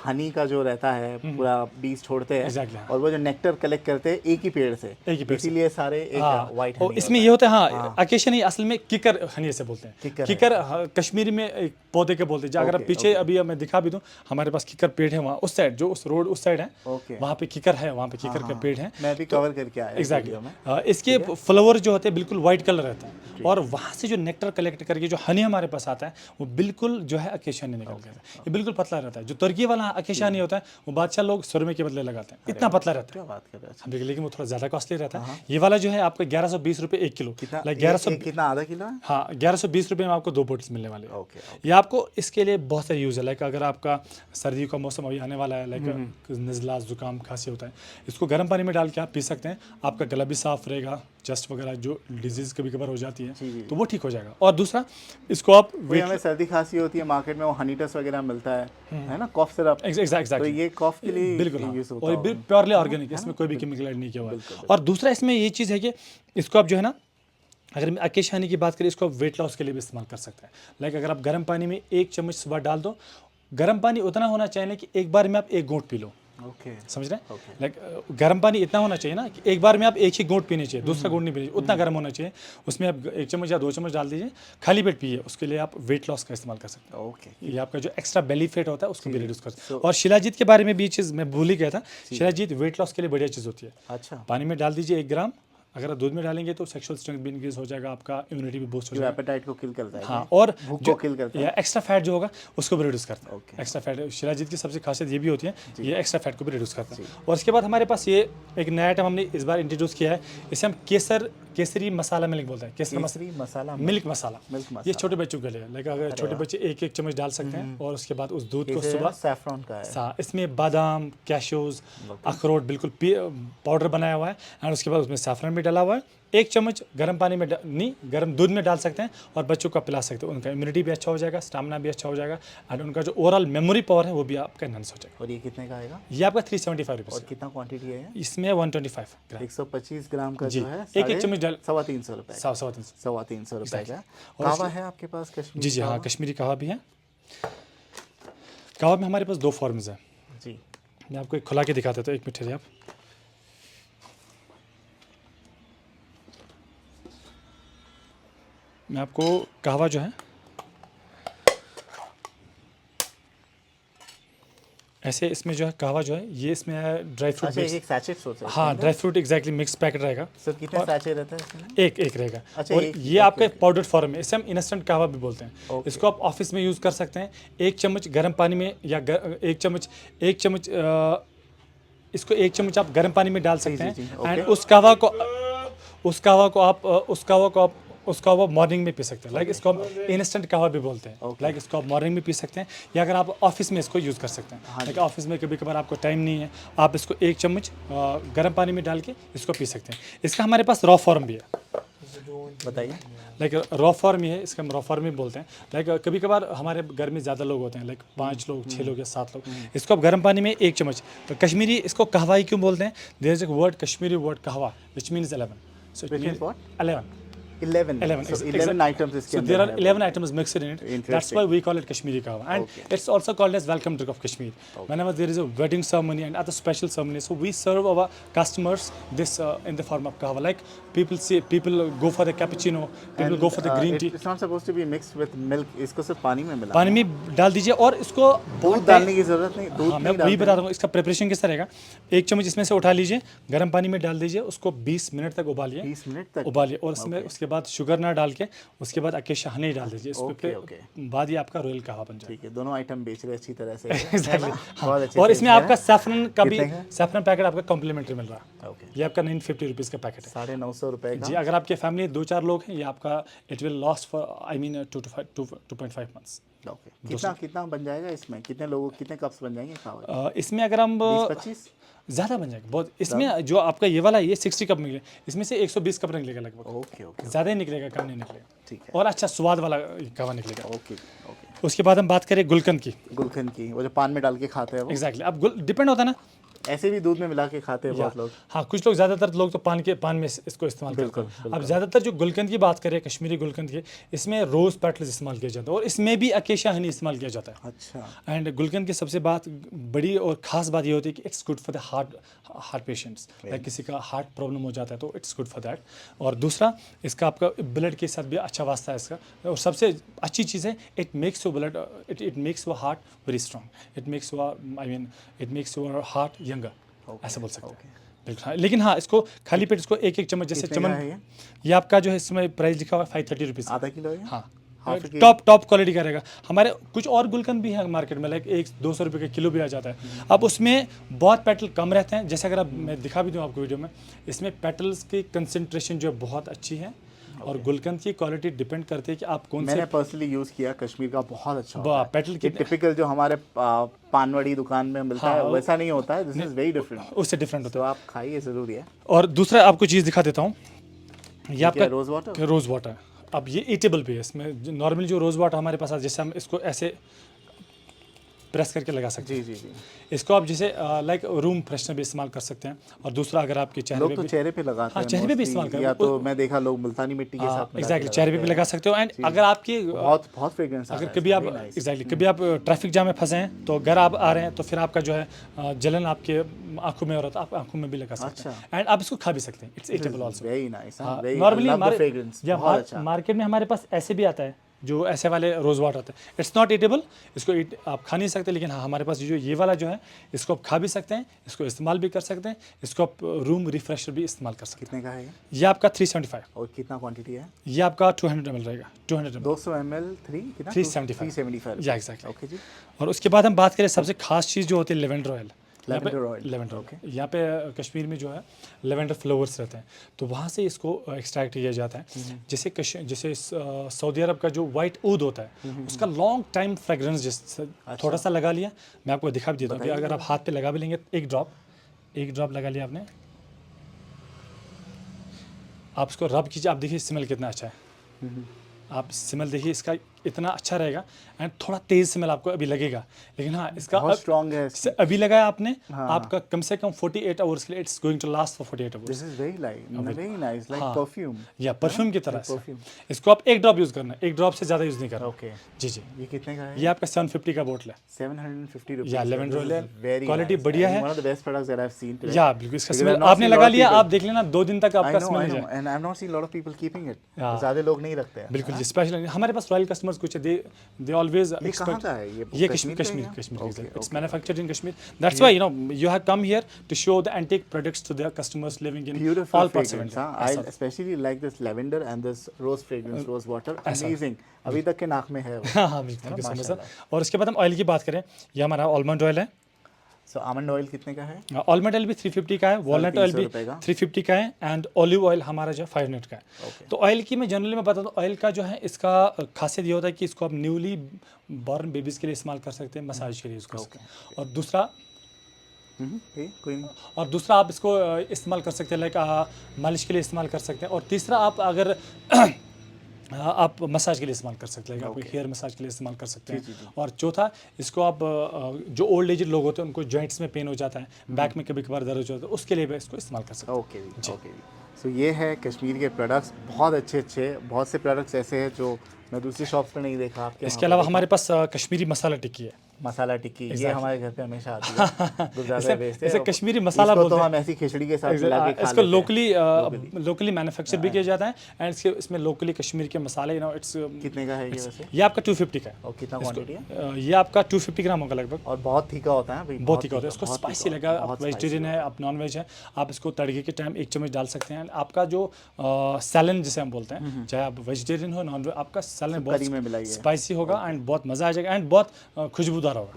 हनी का जो रहता है पूरा बीज छोड़ते हैं Exactly, हाँ। और वो जो नेक्टर कलेक्ट करते हैं एक ही पेड़ से, एक ही पेड़ से। इसीलिए सारे एक वाइट और हनी इसमें ये होता है हाँ अकेशा नहीं, असल में किकर हनी से बोलते हैं। किकर किकर हाँ, कश्मीरी में एक पौधे के बोलते हैं। अगर आप पीछे अभी मैं दिखा भी दूं, हमारे पास किकर पेड़ है वहाँ उस साइड, जो उस रोड उस साइड है वहाँ पे किकर है, वहाँ पे किकर का पेड़ है। मैं भी कवर करके आया एग्जैक्टली इसके फ्लावर जो होते हैं बिल्कुल व्हाइट कलर रहता है और वहाँ से जो नेक्टर कलेक्ट करके जो हनी हमारे पास आता है वो बिल्कुल जो है अकेशा नहीं निकल के आता है। ये बिल्कुल पतला रहता है। जो तुर्की वाला अकेशा नहीं होता है वो बादशाह लोग सुरमे के बदले लगाते हैं, इतना पतला रहता है। क्या बात कर रहे हैं? हाँ, लेकिन वो थोड़ा ज़्यादा कॉस्टली रहता है। ये वाला जो है आपको 1120 रुपये 1 किलो, लाइक 1100 कितना आधा किलो है? हाँ 1120 रुपये में आपको 2 बोटल्स मिलने वाले हैं। ओके ये आपको इसके लिए बहुत सारे यूज़ है। लाइक अगर आपका सर्दियों का मौसम अभी आने वाला है, लाइक नज़ला जुकाम खांसी होता है, इसको गर्म पानी में डाल के आप पी सकते हैं। आपका गला भी साफ रहेगा, जस्ट वगैरह जो डिजीज़ कभी कभार हो जाती है तो वो ठीक हो जाएगा। और दूसरा इसको आप वही हमें सर्दी खांसी होती है मार्केट में वो हनी टस वगैरह मिलता है ना, कॉफ सिरप। तो ये कॉफ के लिए बिल्कुल यूज होता और प्योरली ऑर्गेनिक, इसमें कोई भी केमिकल ऐड नहीं किया हुआ है। और दूसरा इसमें ये चीज़ है कि इसको आप जो है ना, अगर मैं अकेशा हनी की बात करें, इसको आप वेट लॉस के लिए भी इस्तेमाल कर सकते हैं। लाइक अगर आप गर्म पानी में 1 चम्मच सुबह डाल दो, गर्म पानी उतना होना चाहिए कि एक बार में आप 1 घूंट पी लो। ओके समझ रहे हैं? लाइक गर्म पानी इतना होना चाहिए ना कि एक बार में आप 1 ही घूंट पीने चाहिए, दूसरा घूंट नहीं पीने चाहिए, उतना गर्म होना चाहिए। उसमें आप 1 चम्मच या 2 चम्मच डाल दीजिए, खाली पेट पिए। उसके लिए आप वेट लॉस का इस्तेमाल कर सकते हैं। ओके ये आपका जो एक्स्ट्रा बेली फैट होता है उसको भी रिड्यूस कर सकते हैं। और शिलाजीत के बारे में भी चीज़ मैं भूल ही गया था। शिलाजीत वेट लॉस के लिए बढ़िया चीज़ होती है। अच्छा, पानी में डाल दीजिए 1 ग्राम, अगर आप दूध में डालेंगे तो सेक्सुअल स्ट्रेंथ भी इंक्रीज हो जाएगा, आपका इम्यूनिटी भी बूस्ट हो जो जाएगा। एपेटाइट को किल करता है। हाँ, और भूख जो को किल करता है। या एक्स्ट्रा फैट जो होगा उसको भी रिड्यूस करता है। ओके। एक्स्ट्रा फैट शिलाजीत की सबसे खासियत ये भी होती है, ये एक्स्ट्रा फैट को भी रिड्यूस करता है। और उसके बाद हमारे पास ये एक नया आइटम हमने इस बार इंट्रोड्यूस किया है, इसे हम केसरी मसाला मिल्क बोलते हैं। केसरी मसाला मिल्क मसाला, मिल्क ये छोटे बच्चों के लिए है। लाइक अगर छोटे बच्चे 1-1 चम्मच डाल सकते हैं और उसके बाद उस दूध को सुबह सैफरॉन का है। इसमें बादाम, कैशूज, अखरोट बिल्कुल पाउडर बनाया हुआ है एंड उसके बाद उसमें सैफरन भी डाला हुआ है। 1 चम्मच गर्म पानी में नहीं, गर्म दूध में डाल सकते हैं और बच्चों को पिला सकते हैं। उनका इम्यूनिटी भी अच्छा हो जाएगा, स्टामिना भी अच्छा हो जाएगा एंड उनका जो ओवरऑल मेमोरी पावर है वो भी आपका एनहांस हो जाएगा। और ये कितने का आएगा? ये आपका 375 रुपीज़। और कितना क्वांटिटी है? इसमें 125 ग्राम, 125 ग्राम का जो है 1 चम्मच डाल 350 रुपए। 350 रुपए का। कहवा है आपके पास कश्मीरी? जी हाँ, कश्मीरी कहवा भी है। कहवा में हमारे पास 2 फॉर्म्स हैं जी। मैं आपको एक खुला के दिखा देता हूँ, 1 मिनट ठहरिए आप। मैं आपको कहवा जो है ऐसे, इसमें जो है कहवा जो है ये इसमें है ड्राई फ्रूट। अच्छा, एक सैचेट सोच है। हाँ, dry fruit exactly mix packet रहेगा। सर कितने सैचे रहता है इसमें? एक रहेगा। अच्छा, और एक, ये आपका पाउडर फॉर्म है, इसे हम इंस्टेंट कहवा भी बोलते हैं। इसको आप ऑफिस में यूज़ कर सकते हैं। 1 चम्मच गर्म पानी में या 1 चम्मच इसको 1 चम्मच आप गर्म पानी में डाल सकते हैं एंड उस कहवा मॉर्निंग में पी सकते हैं। लाइक इसको हम इंस्टेंट कहवा भी बोलते हैं। लाइक इसको आप मॉर्निंग में पी सकते हैं या अगर आप ऑफिस में इसको यूज़ कर सकते हैं। लाइक ऑफिस में कभी कभार आपको टाइम नहीं है, आप इसको 1 चम्मच गर्म पानी में डाल के इसको पी सकते हैं। इसका हमारे पास रॉ फॉर्म भी है। बताइए। लाइक रॉ फॉर्म ही है, इसका हम रॉ फॉर्म ही बोलते हैं। लाइक कभी कभार हमारे घर में ज़्यादा लोग होते हैं, लाइक 5 लोग, 6 लोग या 7 लोग। इसको आप गर्म पानी में 1 चम्मच, तो कश्मीरी इसको कहवाई क्यों बोलते हैं? There is a word, Kashmiri word kahwa, which means 11। So it means 11 items इसके So अंदर there are है। 11 items mixed in it. That's Interesting. why we call it Kashmiri kahwa, and it's also called as welcome drink of Kashmir. Whenever there is a wedding ceremony and other special ceremonies, so we serve our customers this in the form of kahwa. Like people go for the cappuccino, people go for the green tea. It's not supposed to be mixed with milk. इसको सिर्फ पानी में मिला। पानी में डाल दीजिए और इसको दूध डालने की जरूरत नहीं। दूध हाँ, मैं वही बता रहा हूँ। इसका प्रिपरेशन किस तरह रहेगा? 1 चम्मच इसमें से उठा लीजिए, गर्म पानी में डाल दीजिए, उसको 20 मिनट तक उबालिए। 20 मिनट तक उबालिए और उसमें उसके बाद शुगर ना डाल के उसके बाद अकेशा हनी डाल दीजिए। इसके बाद ये आपका रॉयल कहवा बन जाएगा। ठीक है, दोनों आइटम बेच रहे अच्छी तरह से। Exactly. बहुत अच्छे और इसमें आपका सैफरन का भी, कितने का? सैफरन पैकेट आपका कॉम्प्लीमेंटरी मिल रहा है। ओके, ये आपका 950 रुपीज़ का पैकेट है। 950 रुपए का। जी, अगर आपके फैमिली 2-4 लोग हैं, ये आपका it will lost for 2.5 months. Okay, कितना बन जाएगा इसमें? कितने लोगों, कितने कप्स बन जाएंगे कहवा? इसमें अगर हम 20-25 ज़्यादा बन जाएगा बहुत। इसमें जो आपका ये वाला है, ये 60 कप निकले, इसमें से 120 कप निकलेगा लगभग। ओके, ज़्यादा ही निकलेगा, कम नहीं निकलेगा। ठीक है। और अच्छा स्वाद वाला कहवा निकलेगा। ओके। उसके बाद हम बात करें गुलकंद की। गुलकंद की, वो जो पान में डाल के खाते हैं वो। एग्जैक्टली। अब डिपेंड होता है ना, ऐसे भी दूध में मिला के खाते हैं बहुत लोग। हाँ, कुछ लोग, ज़्यादातर लोग तो पान में इसको इस्तेमाल करते हैं। अब ज़्यादातर जो गुलकंद की बात करें, कश्मीरी गुलकंद की, इसमें रोज़ पेटल्स इस्तेमाल किया जाता है और इसमें भी अकेशिया हनी इस्तेमाल किया जाता है। अच्छा। एंड गुलकंद की सबसे बड़ी और ख़ास बात ये होती है कि it's good for the heart patients, like किसी का हार्ट प्रॉब्लम हो जाता है तो इट्स गुड फॉर दैट। और दूसरा, इसका आपका ब्लड के साथ भी अच्छा वास्ता है इसका। और सबसे अच्छी चीज़ है, it makes your blood, it makes your heart very strong, it makes your it makes your heart younger, ऐसा बोल सकते हैं। बिल्कुल हाँ, लेकिन हाँ, इसको खाली पेट इसको एक चम्मच, जैसे चमन, ये आपका जो है इसमें प्राइस लिखा हुआ है 530 रुपीज़, आधा किलो है। हाँ, टॉप क्वालिटी का रहेगा। हमारे कुछ और गुलकंद भी है मार्केट में, लाइक 100-200 रुपये का किलो भी आ जाता है। अब उसमें बहुत पेटल कम रहते हैं, जैसे अगर मैं दिखा भी दूँ आपको वीडियो में, इसमें पेटल्स की कंसंट्रेशन जो है बहुत अच्छी है। और गुलकंद की क्वालिटी डिपेंड करती है कि आप कौन से। मैंने पर्सनली यूज़ किया, कश्मीर का बहुत अच्छा होता है। पेटल की टिपिकल जो हमारे पानवाड़ी दुकान में मिलता है वैसा नहीं होता है, दिस इज वेरी डिफरेंट, उससे डिफरेंट होता है। तो आप खाइए, ज़रूरी है। और दूसरा आपको चीज़ दिखा देता हूँ, ये आपका रोज़ वाटर। अब ये ईटेबल भी है। इसमें नॉर्मली जो रोज़ वाटर हमारे पास है, जैसे हम इसको ऐसे प्रेस करके लगा सकते हैं। जी। इसको आप जैसे लाइक रूम फ्रेशनर भी इस्तेमाल कर सकते हैं। और दूसरा, अगर आपके चेहरे पे चेहरे पे लगाते हैं, हाँ, चेहरे पे भी इस्तेमाल करते हैं, या तो मैं देखा लोग मुल्तानी मिट्टी के साथ एग्जैक्टली चेहरे पे भी लगा सकते हो। एंड अगर आपकी बहुत फ्रेग्रेंस, अगर कभी आप कभी आप ट्रैफिक जाम में फंसे हैं तो घर आप आ रहे हैं तो फिर आपका जो है जलन आपके आंखों में हो रहा था, आप आंखों में भी लगा सकते हैं। एंड आप इसको खा भी सकते हैं, it's eatable also. Very nice. Normally market में हमारे पास ऐसे भी आता है, जो ऐसे वाले रोज़ वाटर आते हैं, इट्स नॉट ईटेबल, इसको आप खा नहीं सकते। लेकिन हाँ, हमारे पास जो ये वाला जो है, इसको आप खा भी सकते हैं, इसको इस्तेमाल भी कर सकते हैं, इसको आप रूम रिफ्रेशर भी इस्तेमाल कर सकते हैं। कितने का है ये आपका 375। और कितना क्वांटिटी है? ये आपका 200 ml रहेगा। 200 ml 375 या एग्जैक्टली। ओके जी। और उसके बाद हम बात करें सबसे खास चीज़ जो होती है लेवेंडर ऑयल। लेवेंडर ओके, यहाँ पे कश्मीर में जो है लेवेंडर फ्लावर्स रहते हैं, तो वहाँ से इसको एक्सट्रैक्ट किया जाता है। जैसे सऊदी अरब का जो वाइट ऊद होता है, उसका लॉन्ग टाइम फ्रेगरेंस जैसे थोड़ा सा लगा लिया, मैं आपको दिखा भी देता हूँ। अगर आप हाथ पे लगा भी लेंगे, एक ड्रॉप लगा लिया आपने, आप इसको रब कीजिए, आप देखिए स्मेल कितना अच्छा है। आप स्मेल देखिए, इसका इतना अच्छा रहेगा। एंड थोड़ा तेज स्मेल आपको अभी लगेगा, लेकिन हाँ, इसका बहुत स्ट्रॉन्ग है। अभी लगाया आपने, आपका कम से कम 48 आवर्स के लिए, it's going to last for 48 hours. This is very nice, like perfume, या परफ्यूम की तरह से। इसको आप एक ड्रॉप यूज़ करना, एक ड्रॉप से ज़्यादा यूज़ नहीं करना। ओके जी। ये कितने का है? ये आपका 750 का बोतल है। 750 रुपीस। या लेवेंडर ऑयल है, क्वालिटी बढ़िया है। One of the best products that I have seen today. या बिल्कुल, इसका स्मेल आपने लगा लिया, आप देख लेना 2 दिन तक आपका स्मेल नहीं जाए। And I have not seen lot of people keeping it, ज़्यादा लोग नहीं रखते हैं। बिल्कुल, स्पेशल हमारे पास रॉयल कस्टमर्स कुछ है, दे ऑलवेज एक्सपेक्ट। ये Kashmir it's manufactured in Kashmir, that's why you have come here to show the antique products to their customers living in all parts of India. I especially like this lavender and this rose fragrance, rose water, amazing. अभी तक के नाक में है। हाँ, बिल्कुल sir. और उसके बाद हम ऑयल की बात करें, ये हमारा आलमंड ऑयल है। सो आलमंड ऑयल कितने का है? आलमंड ऑयल भी 350 का है, वॉलनट ऑयल भी 350 का है, एंड ऑलिव ऑयल हमारा जो है 500 का है। तो ऑयल की मैं जनरली बता दूँ, ऑयल का जो है इसका खासियत ये होता है कि इसको आप न्यूली बॉर्न बेबीज़ के लिए इस्तेमाल कर सकते हैं, मसाज के लिए यूज़ कर सकते हैं। और दूसरा आप इसको इस्तेमाल कर सकते हैं, लाइक मालिश के लिए इस्तेमाल कर सकते हैं। और तीसरा, आप अगर आप मसाज के लिए इस्तेमाल कर सकते हैं, आप हेयर मसाज के लिए इस्तेमाल कर सकते हैं। और चौथा, इसको आप जो ओल्ड एज लोग होते हैं, उनको जॉइंट्स में पेन हो जाता है, बैक में कभी कभार दर्द हो जाता है, उसके लिए भी इसको इस्तेमाल कर सकते हैं। ओके। सो ये है कश्मीर के प्रोडक्ट्स, बहुत अच्छे बहुत से प्रोडक्ट्स ऐसे हैं जो मैं दूसरी शॉप्स पे नहीं देखा आपके। इसके अलावा हमारे पास कश्मीरी मसाला टिक्की है। मसाला टिक्की ये हमारे घर पे हमेशा आती है, गुरुद्वारा बेचते हैं। इसे कश्मीरी मसाला बोलते हैं। तो हम ऐसी खिचड़ी के साथ मिला के खा इसको लोकली मैन्युफैक्चर भी किया जाता है। एंड इसमें लोकली कश्मीर के मसाले, इट्स कितने का है ये वैसे? ये आपका 250 का है। और कितना क्वांटिटी है? ये आपका 250 ग्राम होगा लगभग। और बहुत तीखा होता है भाई, बहुत तीखा होता है। इसको स्पाइसी लगा, आप वेजिटेरियन है, आप नॉन वेज है, आप इसको तड़के के टाइम 1 चम्मच डाल सकते हैं। आपका जो सैलन जिसे हम बोलते हैं, चाहे आप वेजिटेरियन हो नॉन वेज, आपका सैलन बहुत स्पाइसी होगा एंड बहुत मज़ा आ जाएगा एंड बहुत खुशबूदार होगा।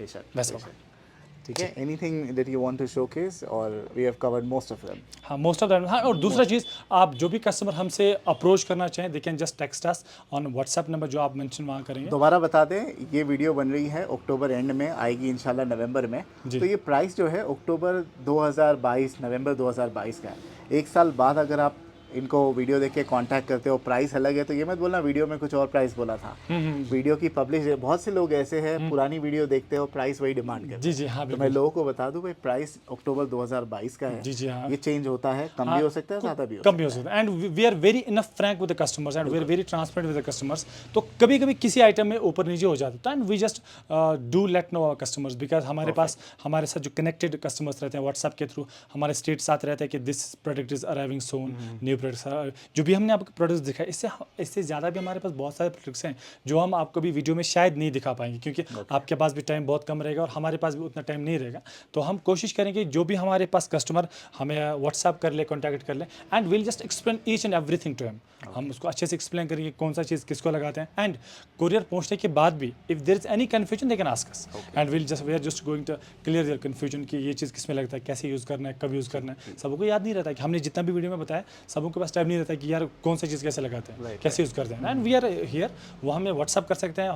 ठीक है। Anything that you want to showcase, और we have covered most of them. हाँ, मोस्ट ऑफ देम। हाँ, और दूसरा चीज़, आप जो भी कस्टमर हमसे अप्रोच करना चाहें, they can just text us on WhatsApp number जो आप मेंशन वहाँ करेंगे। दोबारा बता दें, ये वीडियो बन रही है अक्टूबर एंड में, आएगी इंशाल्लाह नवंबर में। तो ये प्राइस जो है अक्टूबर 2022 नवंबर 2022 का है। 1 साल बाद अगर आप इनको वीडियो देख के कांटेक्ट करते हो, प्राइस अलग है, तो ये मत बोलना वीडियो में कुछ और प्राइस बोला था। वीडियो की पब्लिश, बहुत से लोग ऐसे हैं पुरानी वीडियो देखते हो, प्राइस वही डिमांड करते जी जी हाँ हैं। तो मैं लोगों को बता दूं भाई, प्राइस अक्टूबर 2022 का है। जी जी हाँ, ये चेंज होता है, कम भी हो सकता है, ज़्यादा भी हो कम भी हो सकता है। And we are very enough frank with the customers and we are very transparent with the customers. तो कभी कभी किसी आइटम में ऊपर नीचे हो जाता है and we just do let know our customers, because हमारे पास हमारे साथ जो कनेक्टेड कस्टमर्स रहते हैं व्हाट्सएप के थ्रू, हमारे स्टेट साथ रहते हैं कि this product is arriving soon, new products, जो भी हमने आपको प्रोडक्ट्स दिखाए, इससे ज़्यादा भी हमारे पास बहुत सारे प्रोडक्ट्स हैं जो हम आपको भी वीडियो में शायद नहीं दिखा पाएंगे, क्योंकि आपके पास भी टाइम बहुत कम रहेगा और हमारे पास भी उतना टाइम नहीं रहेगा। तो हम कोशिश करेंगे जो भी हमारे पास कस्टमर हमें व्हाट्सएप कर ले, कॉन्टैक्ट कर ले, and will just explain each and everything to him. हम उसको अच्छे से एक्सप्लेन करेंगे कौन सा चीज़ किसको लगाते हैं, एंड कोरियर पहुंचने के बाद भी if there is any confusion they can ask us and we are just going to clear their confusion कि ये चीज़ किसमें लगता है, कैसे यूज़ करना है, कब यूज़ करना है। सबको याद नहीं रहता कि हमने जितना भी वीडियो में बताया, सबों के पास टाइम नहीं रहता कि यार कौन सा चीज़ कैसे लगाते हैं, कैसे यूज़ करते हैं। एंड वी आर हियर, वो हमें व्हाट्सअप कर सकते हैं,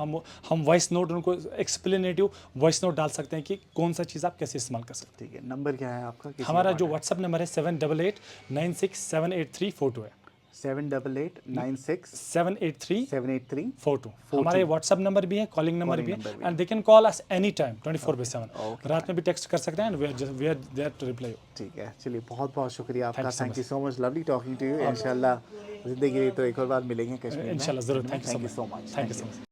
हम वॉइस नोट उनको एक्सप्लेनेटिव वॉइस नोट डाल सकते हैं कि कौन सा चीज़ आप कैसे इस्तेमाल कर सकते हैं। ठीक है, नंबर क्या है आपका? हमारा जो व्हाट्सअप नंबर है 7889678342 है। 7889678342। हमारे व्हाट्सअप नंबर भी है, कॉलिंग नंबर भी है, and they can call us any time 24/7। रात में भी टेक्स्ट कर सकते हैं and we are there to reply. ठीक है, चलिए बहुत बहुत शुक्रिया आपका, thank you so much, lovely talking to you. इंशाल्लाह जिंदगी में तो एक और बार मिलेंगे कश्मीर में। इंशाल्लाह ज़रूर। Thank you so much. Thank you so much.